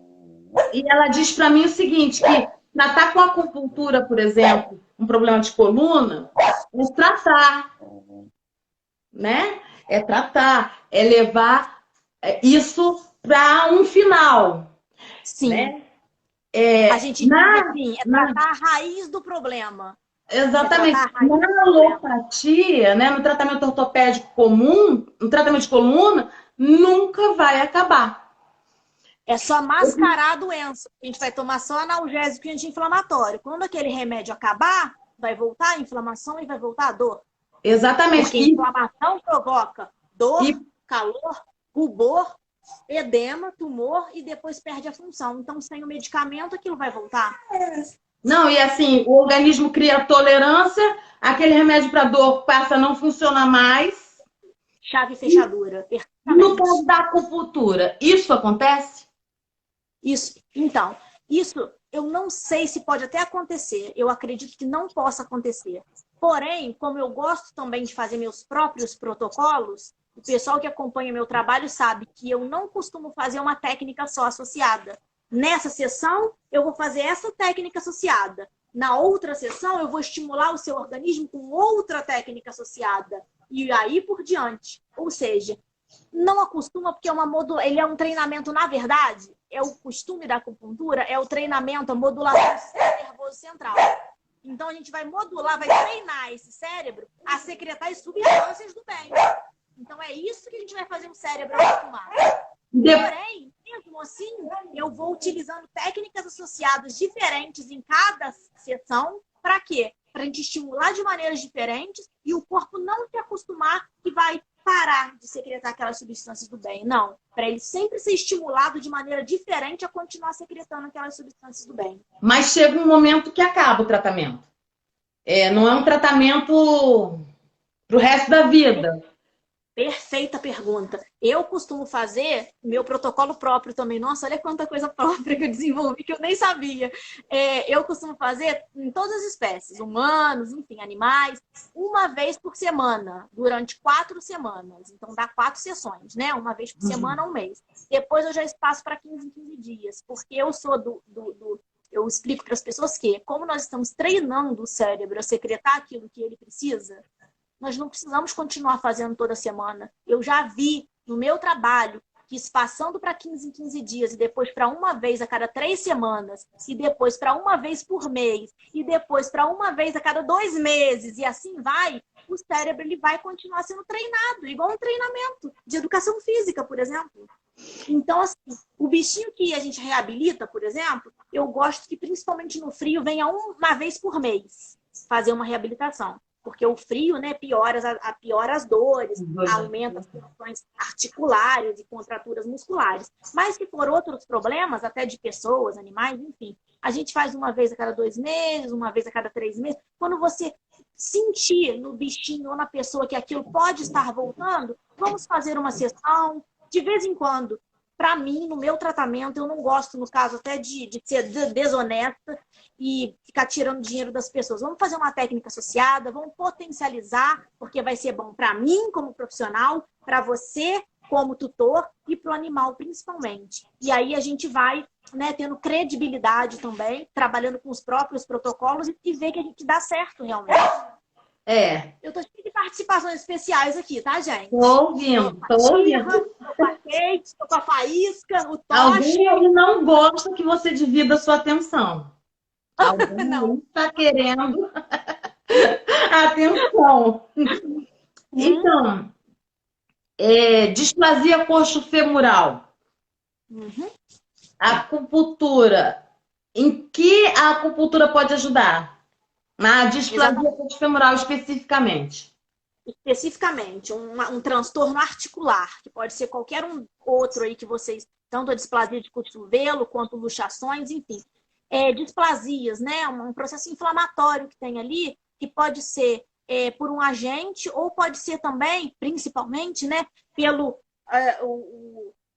E ela diz para mim o seguinte, que tratar com acupuntura, por exemplo, um problema de coluna, é tratar, né? É tratar, é levar isso para um final. Sim. Né? A gente diz assim, tratar a raiz do problema. Exatamente. Na alopatia, né, no tratamento ortopédico comum, no tratamento de coluna, nunca vai acabar. É só mascarar a doença. A gente vai tomar só analgésico e anti-inflamatório. Quando aquele remédio acabar, vai voltar a inflamação e vai voltar a dor. Exatamente. Porque inflamação provoca dor, calor, rubor, edema, tumor e depois perde a função. Então, sem o medicamento, aquilo vai voltar. Não, e assim, o organismo cria tolerância, aquele remédio para dor passa a não funcionar mais. Chave e fechadura. No caso da acupuntura, isso acontece? Isso. Então, isso eu não sei se pode até acontecer. Eu acredito que não possa acontecer. Porém, como eu gosto também de fazer meus próprios protocolos, o pessoal que acompanha meu trabalho sabe que eu não costumo fazer uma técnica só associada. Nessa sessão, eu vou fazer essa técnica associada. Na outra sessão, eu vou estimular o seu organismo com outra técnica associada. E aí por diante. Ou seja, não acostuma porque ele é um treinamento, na verdade, é o costume da acupuntura, é o treinamento, a modulação do sistema nervoso central. Então a gente vai modular, vai treinar esse cérebro a secretar as substâncias do bem. Então é isso que a gente vai fazer o cérebro acostumar. Porém, mesmo assim, eu vou utilizando técnicas associadas diferentes em cada sessão. Para quê? Para a gente estimular de maneiras diferentes e o corpo não se acostumar que vai parar de secretar aquelas substâncias do bem. Não. Para ele sempre ser estimulado de maneira diferente a continuar secretando aquelas substâncias do bem. Mas chega um momento que acaba o tratamento. Não é um tratamento para o resto da vida. Perfeita pergunta. Eu costumo fazer meu protocolo próprio também. Nossa, olha quanta coisa própria que eu desenvolvi que eu nem sabia. Eu costumo fazer em todas as espécies, humanos, enfim, animais, uma vez por semana, durante 4 semanas. Então dá 4 sessões, né? Uma vez por semana, um mês. Depois eu já espaço para 15 em 15 dias, porque eu sou eu explico para as pessoas que, como nós estamos treinando o cérebro a secretar aquilo que ele precisa, nós não precisamos continuar fazendo toda semana. Eu já vi no meu trabalho que passando para 15 em 15 dias e depois para uma vez a cada 3 semanas e depois para uma vez por mês e depois para uma vez a cada 2 meses e assim vai, o cérebro ele vai continuar sendo treinado, igual um treinamento de educação física, por exemplo. Então, assim, o bichinho que a gente reabilita, por exemplo, eu gosto que principalmente no frio venha uma vez por mês fazer uma reabilitação. Porque o frio, né, piora as dores, aumenta as tensões articulares e contraturas musculares. Mas se for outros problemas, até de pessoas, animais, enfim, a gente faz uma vez a cada 2 meses, uma vez a cada 3 meses. Quando você sentir no bichinho ou na pessoa que aquilo pode estar voltando, vamos fazer uma sessão de vez em quando. Para mim, no meu tratamento, eu não gosto, no caso, até de ser desonesta e ficar tirando dinheiro das pessoas. Vamos fazer uma técnica associada, vamos potencializar, porque vai ser bom para mim como profissional, para você como tutor e para o animal principalmente. E aí a gente vai, né, tendo credibilidade também, trabalhando com os próprios protocolos e ver que a gente dá certo realmente. Eu tô cheio de participações especiais aqui, tá, gente? Tô ouvindo. Tô com a Kate, tô com a Faísca, o Tocha. Alguém não gosta que você divida a sua atenção. Alguém não está querendo atenção. Então, displasia coxo-femoral. Acupuntura. Em que a acupuntura pode ajudar? Na displasia coxo-femoral especificamente. Especificamente, um transtorno articular, que pode ser qualquer outro aí que vocês, tanto a displasia de cotovelo quanto luxações, enfim. Displasias, né? Um processo inflamatório que tem ali, que pode ser por um agente, ou pode ser também, principalmente, né, pelo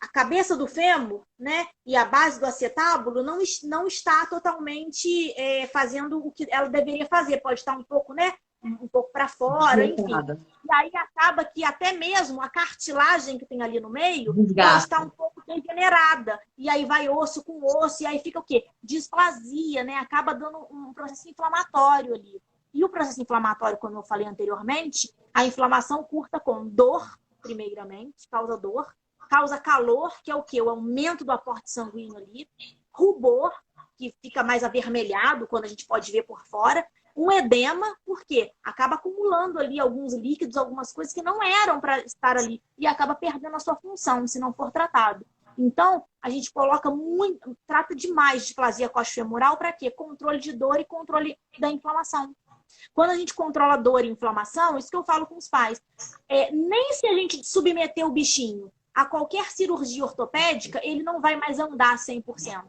a cabeça do fêmur, né, e a base do acetábulo não está totalmente fazendo o que ela deveria fazer. Pode estar um pouco, né, um pouco para fora, enfim. E aí acaba que até mesmo a cartilagem que tem ali no meio pode estar um pouco degenerada. E aí vai osso com osso, e aí fica o quê? Displasia, né? Acaba dando um processo inflamatório ali. E o processo inflamatório, como eu falei anteriormente, a inflamação curta com dor, primeiramente, causa dor, causa calor, que é o quê? O aumento do aporte sanguíneo ali, rubor, que fica mais avermelhado quando a gente pode ver por fora, um edema, porque acaba acumulando ali alguns líquidos, algumas coisas que não eram para estar ali e acaba perdendo a sua função se não for tratado. Então, a gente coloca muito, trata demais de displasia coxofemoral para quê? Controle de dor e controle da inflamação. Quando a gente controla dor e inflamação, isso que eu falo com os pais, nem se a gente submeter o bichinho a qualquer cirurgia ortopédica, ele não vai mais andar 100%.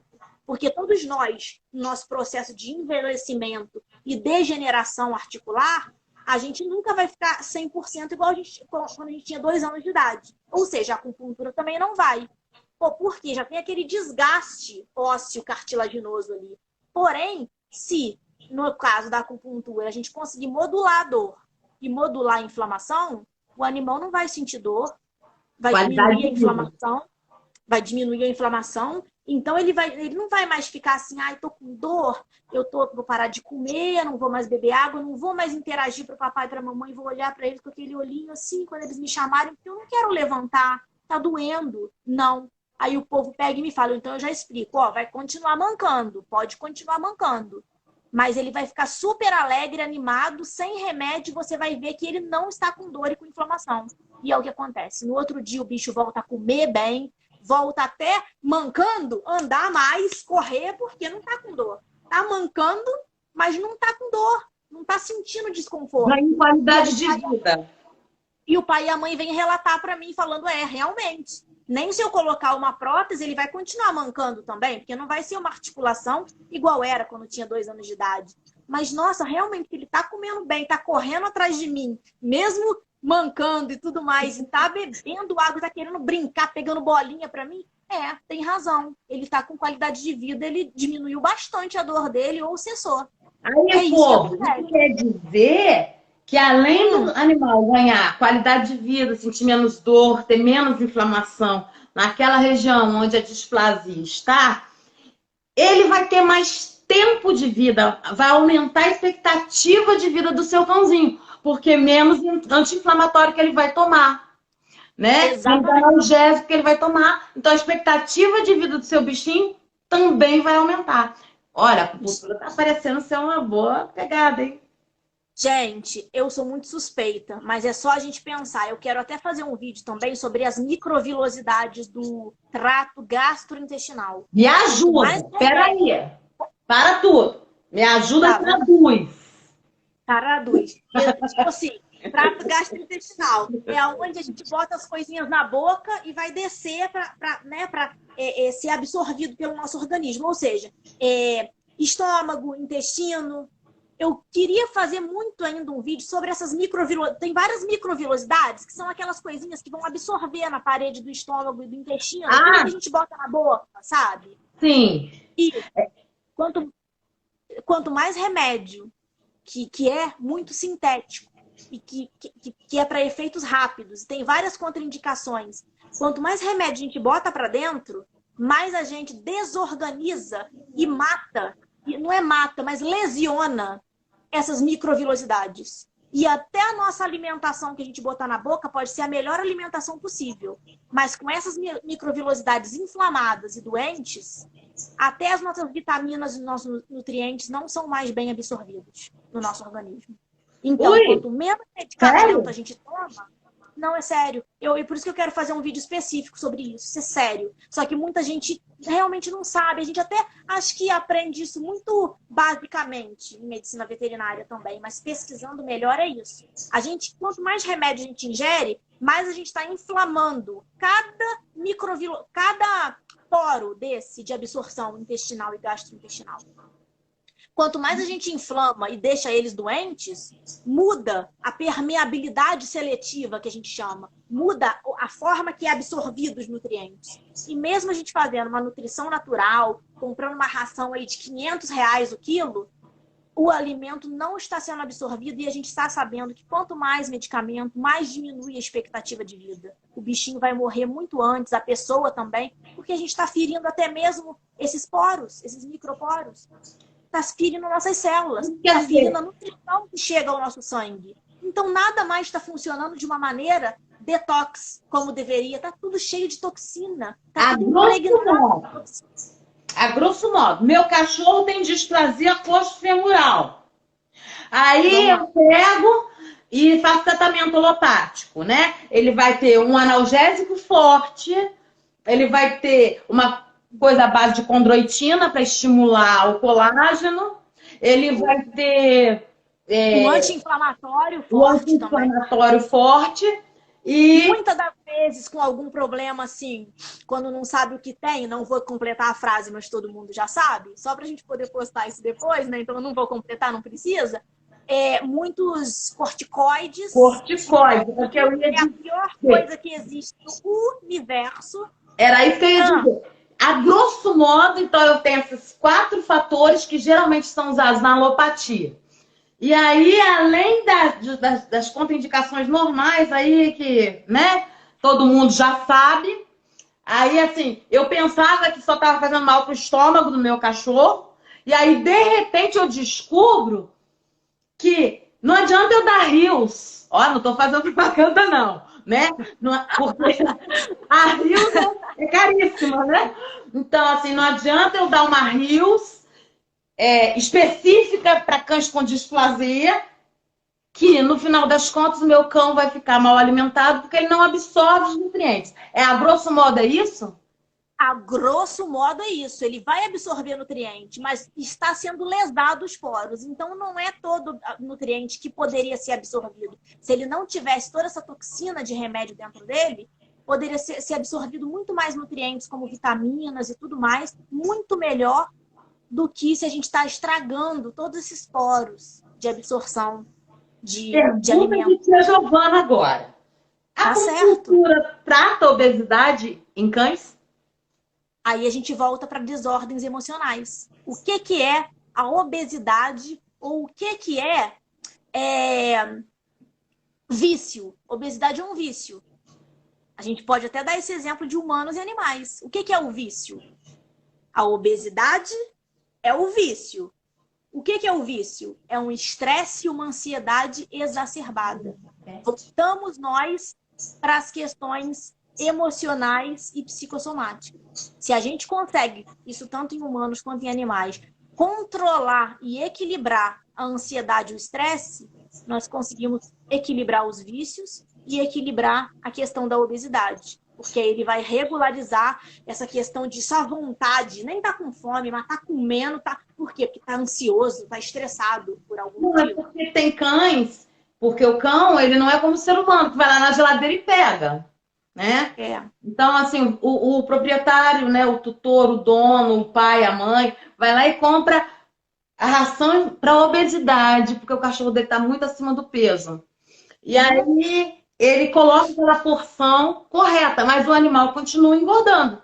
Porque todos nós, no nosso processo de envelhecimento e degeneração articular, a gente nunca vai ficar 100% igual quando a gente tinha 2 anos de idade. Ou seja, a acupuntura também não vai. Por quê? Já tem aquele desgaste ósseo cartilaginoso ali. Porém, se no caso da acupuntura a gente conseguir modular a dor e modular a inflamação, o animal não vai sentir dor, vai diminuir a inflamação, então ele não vai mais ficar assim, ai, tô com dor, vou parar de comer, não vou mais beber água, não vou mais interagir para o papai e para a mamãe, vou olhar para eles com aquele olhinho assim, quando eles me chamarem, porque eu não quero levantar, tá doendo. Não. Aí o povo pega e me fala, então eu já explico, vai continuar mancando, pode continuar mancando. Mas ele vai ficar super alegre, animado, sem remédio, você vai ver que ele não está com dor e com inflamação. E é o que acontece. No outro dia o bicho volta a comer bem, volta até mancando, andar mais, correr, porque não está com dor. Está mancando, mas não está com dor, não está sentindo desconforto. Ganha em qualidade de vida. E o pai e a mãe vêm relatar para mim, falando, realmente. Nem se eu colocar uma prótese, ele vai continuar mancando também, porque não vai ser uma articulação igual era quando tinha 2 anos de idade. Mas, nossa, realmente ele tá comendo bem, tá correndo atrás de mim, mesmo mancando e tudo mais, e tá bebendo água, tá querendo brincar, pegando bolinha pra mim. Tem razão. Ele tá com qualidade de vida, ele diminuiu bastante a dor dele ou cessou. Aí, povo, isso quer dizer que além do animal ganhar qualidade de vida, sentir menos dor, ter menos inflamação naquela região onde a displasia está, ele vai ter mais tempo de vida, vai aumentar a expectativa de vida do seu cãozinho, porque menos anti-inflamatório que ele vai tomar, né? Menos analgésico que ele vai tomar. Então a expectativa de vida do seu bichinho também vai aumentar. Olha, a acupuntura tá parecendo ser uma boa pegada, hein? Gente, eu sou muito suspeita, mas é só a gente pensar. Eu quero até fazer um vídeo também sobre as microvilosidades do trato gastrointestinal. Me ajuda, espera aí. Para tudo. Me ajuda a traduz. Traduz. Tipo assim, trato gastrointestinal. É onde a gente bota as coisinhas na boca e vai descer para ser absorvido pelo nosso organismo. Ou seja, estômago, intestino. Eu queria fazer muito ainda um vídeo sobre essas microvilosidades. Tem várias microvilosidades, que são aquelas coisinhas que vão absorver na parede do estômago e do intestino, que a gente bota na boca, sabe? Sim. E quanto mais remédio, que é muito sintético, e que é para efeitos rápidos, tem várias contraindicações, quanto mais remédio a gente bota para dentro, mais a gente desorganiza e mata. E não é mata, mas lesiona essas microvilosidades. E até a nossa alimentação que a gente botar na boca pode ser a melhor alimentação possível. Mas com essas microvilosidades inflamadas e doentes, até as nossas vitaminas e nossos nutrientes não são mais bem absorvidos no nosso organismo. Então, quanto menos medicamento a gente toma, não, é sério. E por isso que eu quero fazer um vídeo específico sobre isso. Isso é sério. Só que muita gente realmente não sabe. A gente até acho que aprende isso muito basicamente em medicina veterinária também. Mas pesquisando melhor é isso. Quanto mais remédio a gente ingere, mais a gente está inflamando cada poro desse de absorção intestinal e gastrointestinal. Quanto mais a gente inflama e deixa eles doentes, muda a permeabilidade seletiva, que a gente chama. Muda a forma que é absorvido os nutrientes. E mesmo a gente fazendo uma nutrição natural, comprando uma ração aí de R$ 500 o quilo, o alimento não está sendo absorvido e a gente está sabendo que quanto mais medicamento, mais diminui a expectativa de vida. O bichinho vai morrer muito antes, a pessoa também, porque a gente está ferindo até mesmo esses poros, esses microporos. Está ferindo nossas células, está ferindo a nutrição que chega ao nosso sangue. Então, nada mais está funcionando de uma maneira detox, como deveria. Está tudo cheio de toxina. Está tudo impregnado de toxina. A grosso modo, meu cachorro tem displasia coxofemoral. Aí eu pego e faço tratamento alopático, né? Ele vai ter um analgésico forte, ele vai ter uma coisa à base de condroitina para estimular o colágeno. Ele vai ter um anti-inflamatório forte também. Forte. E muitas das vezes com algum problema assim, quando não sabe o que tem, não vou completar a frase, mas todo mundo já sabe, só para a gente poder postar isso depois, né? Então eu não vou completar, não precisa. Muitos corticoides. Porque eu ia dizer. É a pior coisa que existe no universo. Era isso que eu ia dizer. A grosso modo, então, eu tenho esses 4 fatores que geralmente são usados na alopatia. E aí, além das contraindicações normais aí que, né, todo mundo já sabe, aí, assim, eu pensava que só estava fazendo mal pro estômago do meu cachorro, e aí, de repente, eu descubro que não adianta eu dar rios. Ó, não estou fazendo propaganda, não, né? Porque a rios é caríssima, né? Então, assim, não adianta eu dar uma rios específica para cães com displasia, que no final das contas o meu cão vai ficar mal alimentado porque ele não absorve os nutrientes. A grosso modo é isso? A grosso modo é isso. Ele vai absorver nutriente, mas está sendo lesado os poros. Então não é todo nutriente que poderia ser absorvido. Se ele não tivesse toda essa toxina de remédio dentro dele, poderia ser absorvido muito mais nutrientes, como vitaminas e tudo mais, muito melhor do que se a gente está estragando todos esses poros de absorção de alimento. De Giovana agora. A acupuntura trata a obesidade em cães? Aí a gente volta para desordens emocionais. O que é a obesidade ou o que é vício? Obesidade é um vício. A gente pode até dar esse exemplo de humanos e animais. O que é o vício? A obesidade é o vício. O que é o vício? É um estresse e uma ansiedade exacerbada. Voltamos nós para as questões emocionais e psicossomáticas. Se a gente consegue, isso tanto em humanos quanto em animais, controlar e equilibrar a ansiedade e o estresse, nós conseguimos equilibrar os vícios e equilibrar a questão da obesidade. Porque aí ele vai regularizar essa questão de só vontade, nem tá com fome, mas tá comendo, tá... Por quê? Porque tá ansioso, tá estressado por algum motivo. Porque tem cães, porque o cão, ele não é como o ser humano, que vai lá na geladeira e pega, né? Então, assim, o proprietário, né, o tutor, o dono, o pai, a mãe, vai lá e compra a ração para obesidade, porque o cachorro dele tá muito acima do peso. E aí ele coloca aquela porção correta, mas o animal continua engordando.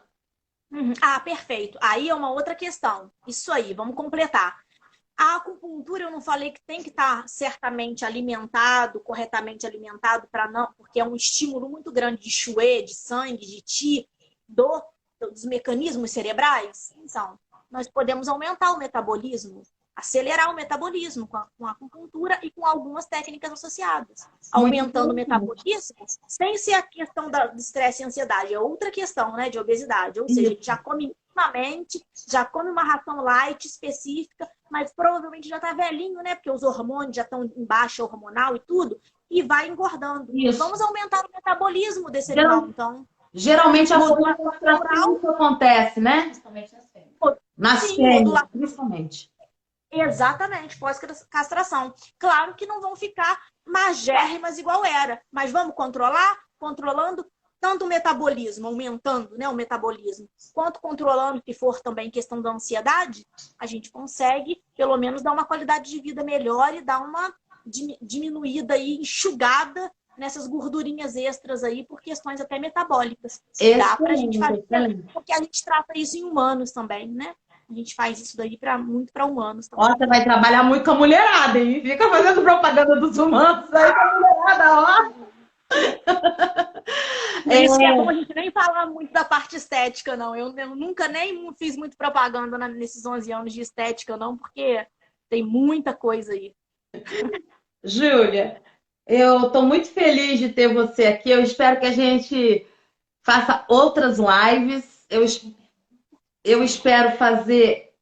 Perfeito. Aí é uma outra questão. Isso aí, vamos completar. A acupuntura eu não falei que tem que estar certamente alimentado, corretamente alimentado, porque é um estímulo muito grande de chue, de sangue, de ti, dos mecanismos cerebrais. Então, nós podemos aumentar o metabolismo, acelerar o metabolismo com a acupuntura e com algumas técnicas associadas. Aumentando o metabolismo, sem ser a questão do estresse e ansiedade. É outra questão, né, de obesidade. Ou seja, já come minimamente, já come uma ração light específica, mas provavelmente já está velhinho, né? Porque os hormônios já estão em baixa hormonal e tudo, e vai engordando. Isso. Vamos aumentar o metabolismo desse animal, então. Geralmente a modulação que acontece, né? Principalmente nas fêmeas, principalmente. Exatamente, pós-castração. Claro que não vão ficar magérrimas igual era, mas vamos controlar? Controlando tanto o metabolismo, aumentando, né, o metabolismo, quanto controlando, que for também questão da ansiedade, a gente consegue, pelo menos, dar uma qualidade de vida melhor e dar uma diminuída e enxugada nessas gordurinhas extras aí, por questões até metabólicas. Dá pra gente fazer, porque a gente trata isso em humanos também, né? A gente faz isso daí muito para humanos também. Ó, você vai trabalhar muito com a mulherada, hein? Fica fazendo propaganda dos humanos aí com a mulherada, ó. Por isso que é bom a gente nem falar muito da parte estética, não. Eu nunca nem fiz muito propaganda nesses 11 anos de estética, não, porque tem muita coisa aí. Júlia, eu estou muito feliz de ter você aqui. Eu espero que a gente faça outras lives. Eu espero fazer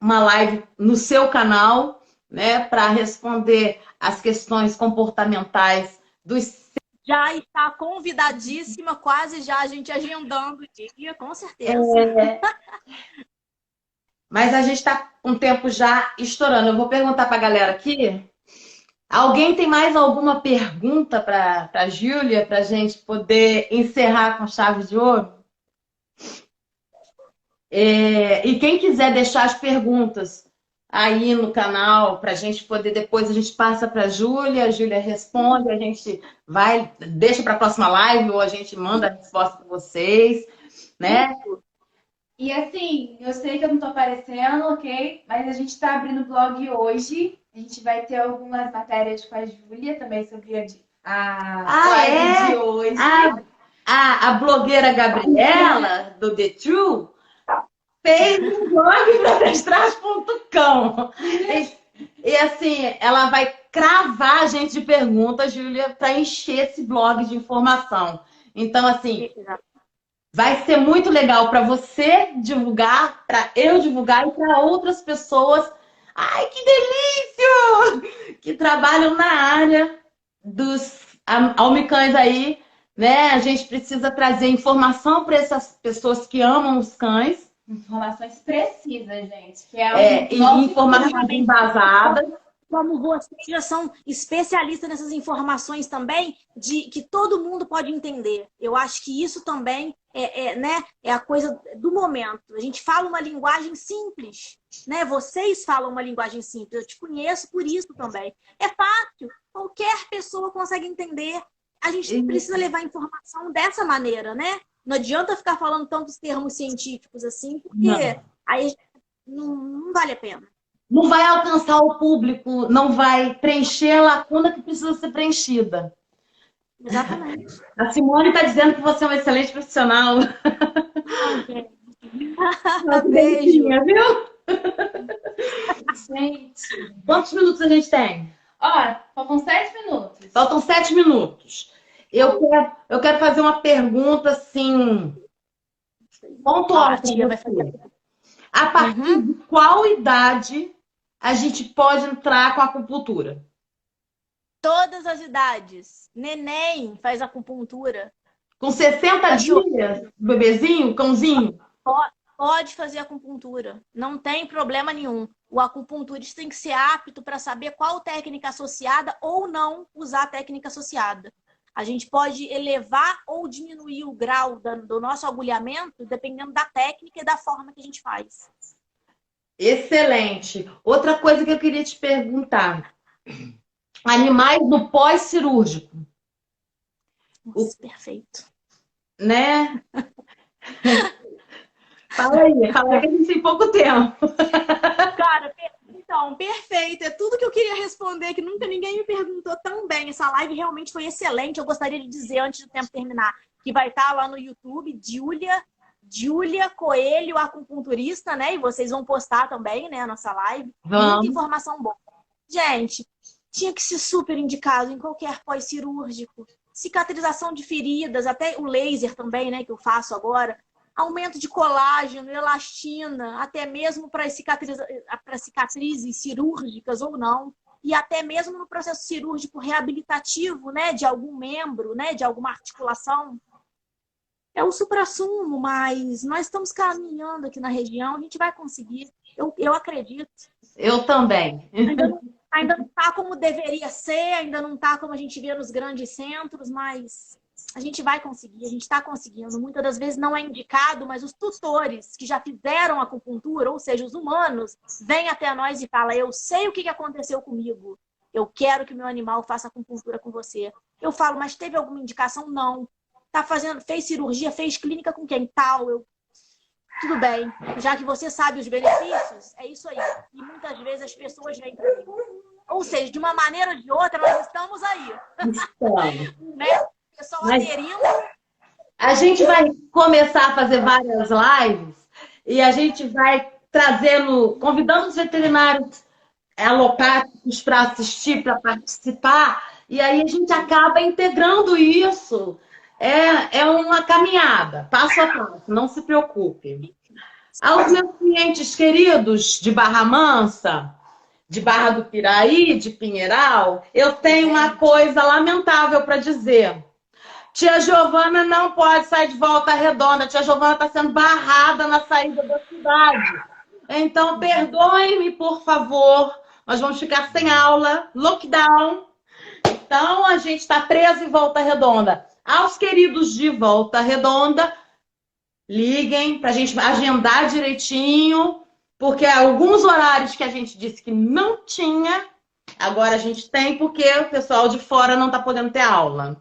uma live no seu canal, né, para responder as questões comportamentais dos. Já está convidadíssima, quase já a gente agendando o dia, com certeza. Mas a gente está com o tempo já estourando. Eu vou perguntar para a galera aqui. Alguém tem mais alguma pergunta para a Júlia, para a gente poder encerrar com chave de ouro? E quem quiser deixar as perguntas aí no canal, para a gente poder, depois a gente passa para a Júlia responde, a gente deixa para a próxima live ou a gente manda a resposta para vocês, né? E assim, eu sei que eu não tô aparecendo, ok? Mas a gente tá abrindo o blog hoje. A gente vai ter algumas matérias com a Júlia também sobre a live de hoje. A blogueira Gabriela, do The True, fez um blog para mestragem.com. E assim, ela vai cravar a gente de perguntas, Júlia, para encher esse blog de informação. Então, assim, vai ser muito legal para você divulgar, para eu divulgar e para outras pessoas. Ai, que delícia! Que trabalham na área dos almicães aí, né? A gente precisa trazer informação para essas pessoas que amam os cães. Informações precisas, gente. Que e informações embasadas. Como vocês já são especialistas nessas informações também, de que todo mundo pode entender. Eu acho que isso também né, é a coisa do momento. A gente fala uma linguagem simples, né? Vocês falam uma linguagem simples. Eu te conheço por isso também. É fácil. Qualquer pessoa consegue entender. A gente precisa levar informação dessa maneira, né? Não adianta ficar falando tantos termos científicos assim, porque aí não vale a pena. Não vai alcançar o público, não vai preencher a lacuna que precisa ser preenchida. Exatamente. A Simone está dizendo que você é um excelente profissional. Beijo. Viu? Gente. Quantos minutos a gente tem? Ó, faltam 7 minutos. Faltam 7 minutos. Eu quero fazer uma pergunta assim, pontual. A partir de qual idade a gente pode entrar com a acupuntura? Todas as idades. Neném faz acupuntura. Com 60 dias, bebezinho, cãozinho? Pode fazer acupuntura. Não tem problema nenhum. O acupunturista tem que ser apto para saber qual técnica associada ou não usar a técnica associada. A gente pode elevar ou diminuir o grau do nosso agulhamento dependendo da técnica e da forma que a gente faz. Excelente. Outra coisa que eu queria te perguntar. Animais no pós-cirúrgico. Perfeito. Né? Fala aí que a gente tem pouco tempo. Cara, então, perfeito. É tudo que eu queria responder, que nunca ninguém me perguntou tão bem. Essa live realmente foi excelente. Eu gostaria de dizer, antes do tempo terminar, que vai estar lá no YouTube, Júlia Coelho, acupunturista, né? E vocês vão postar também, né, a nossa live. Muita informação boa. Gente, tinha que ser super indicado em qualquer pós-cirúrgico. Cicatrização de feridas, até o laser também, né, que eu faço agora. Aumento de colágeno, elastina, até mesmo para cicatrizes cirúrgicas ou não. E até mesmo no processo cirúrgico reabilitativo, né, de algum membro, né, de alguma articulação. É o suprassumo, mas nós estamos caminhando aqui na região, a gente vai conseguir. Eu acredito. Eu também. Ainda não está como deveria ser, ainda não está como a gente vê nos grandes centros, mas a gente vai conseguir, a gente está conseguindo. Muitas das vezes não é indicado, mas os tutores que já fizeram acupuntura, ou seja, os humanos, vêm até nós e falam, eu sei o que aconteceu comigo, eu quero que meu animal faça acupuntura com você. Eu falo, mas teve alguma indicação? Não. Tá fazendo, fez cirurgia, fez clínica com quem? Tal. Tudo bem, já que você sabe os benefícios, é isso aí. E muitas vezes as pessoas vêm para mim. Ou seja, de uma maneira ou de outra, nós estamos aí. Né? O pessoal aderindo. A gente vai começar a fazer várias lives e a gente vai trazendo, convidando os veterinários alopáticos para assistir, para participar, e aí a gente acaba integrando isso. É uma caminhada, passo a passo, não se preocupe. Aos meus clientes queridos de Barra Mansa, de Barra do Piraí, de Pinheiral, eu tenho uma coisa lamentável para dizer. Tia Giovana não pode sair de Volta Redonda. Tia Giovana está sendo barrada na saída da cidade. Então, perdoem-me, por favor. Nós vamos ficar sem aula, lockdown. Então, a gente está preso em Volta Redonda. Aos queridos de Volta Redonda, liguem para a gente agendar direitinho, porque alguns horários que a gente disse que não tinha, agora a gente tem, porque o pessoal de fora não está podendo ter aula.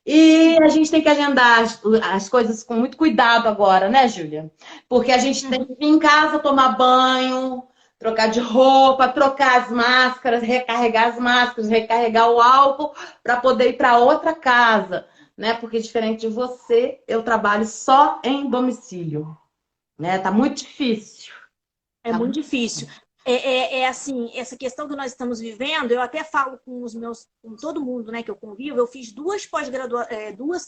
E a gente tem que agendar as coisas com muito cuidado agora, né, Júlia? Porque a gente tem que vir em casa tomar banho, trocar de roupa, trocar as máscaras, recarregar as máscaras, recarregar o álcool para poder ir para outra casa, né? Porque diferente de você, eu trabalho só em domicílio, né? Tá muito difícil. É muito difícil. Assim, essa questão que nós estamos vivendo, eu até falo com com todo mundo, né, que eu convivo, eu fiz duas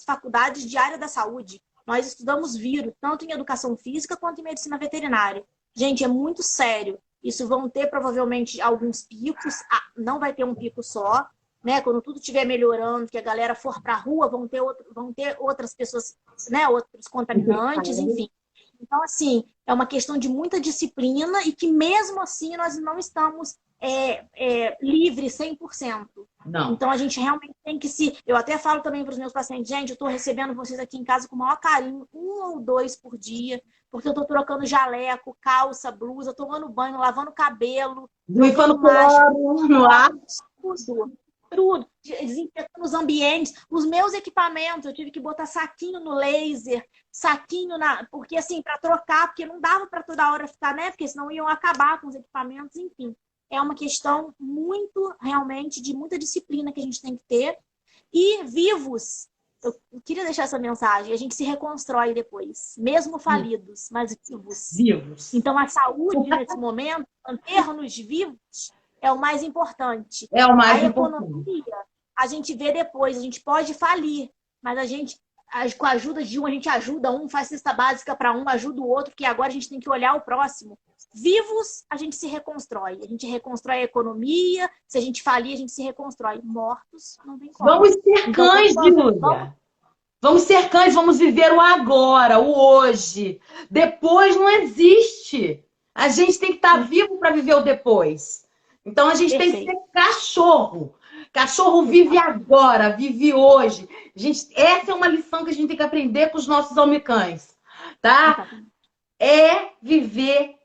faculdades de área da saúde. Nós estudamos vírus, tanto em educação física quanto em medicina veterinária. Gente, é muito sério. Isso vão ter provavelmente alguns picos, não vai ter um pico só, né? Quando tudo estiver melhorando, que a galera for para a rua, vão ter outras pessoas, né, outros contaminantes, enfim. Então, assim, é uma questão de muita disciplina e que mesmo assim nós não estamos livres 100%. Não. Então, a gente realmente tem que se... Eu até falo também para os meus pacientes, gente, eu estou recebendo vocês aqui em casa com o maior carinho, 1 ou 2 por dia, porque eu estou trocando jaleco, calça, blusa, tomando banho, lavando cabelo. Brincando cloro no ar. Tudo, desinfetando os ambientes, os meus equipamentos, eu tive que botar saquinho no laser, saquinho porque assim, para trocar, porque não dava para toda hora ficar, né? Porque senão iam acabar com os equipamentos, enfim. É uma questão muito, realmente, de muita disciplina que a gente tem que ter. E vivos, eu queria deixar essa mensagem, a gente se reconstrói depois, mesmo falidos, mas vivos. Vivos. Então a saúde nesse momento, manter-nos vivos, é o mais importante. É o mais a importante. Economia, a gente vê depois, a gente pode falir, mas a gente, com a ajuda de um, a gente ajuda um, faz cesta básica para um, ajuda o outro, que agora a gente tem que olhar o próximo. Vivos, a gente se reconstrói. A gente reconstrói a economia, se a gente falir, a gente se reconstrói. Mortos, não tem como. Vamos ser cães, Júlia. Vamos ser cães, vamos viver o agora, o hoje. Depois não existe. A gente tem que estar vivo para viver o depois. Então, a gente tem que ser cachorro. Cachorro vive agora, vive hoje. Gente, essa é uma lição que a gente tem que aprender com os nossos almicães, tá? É viver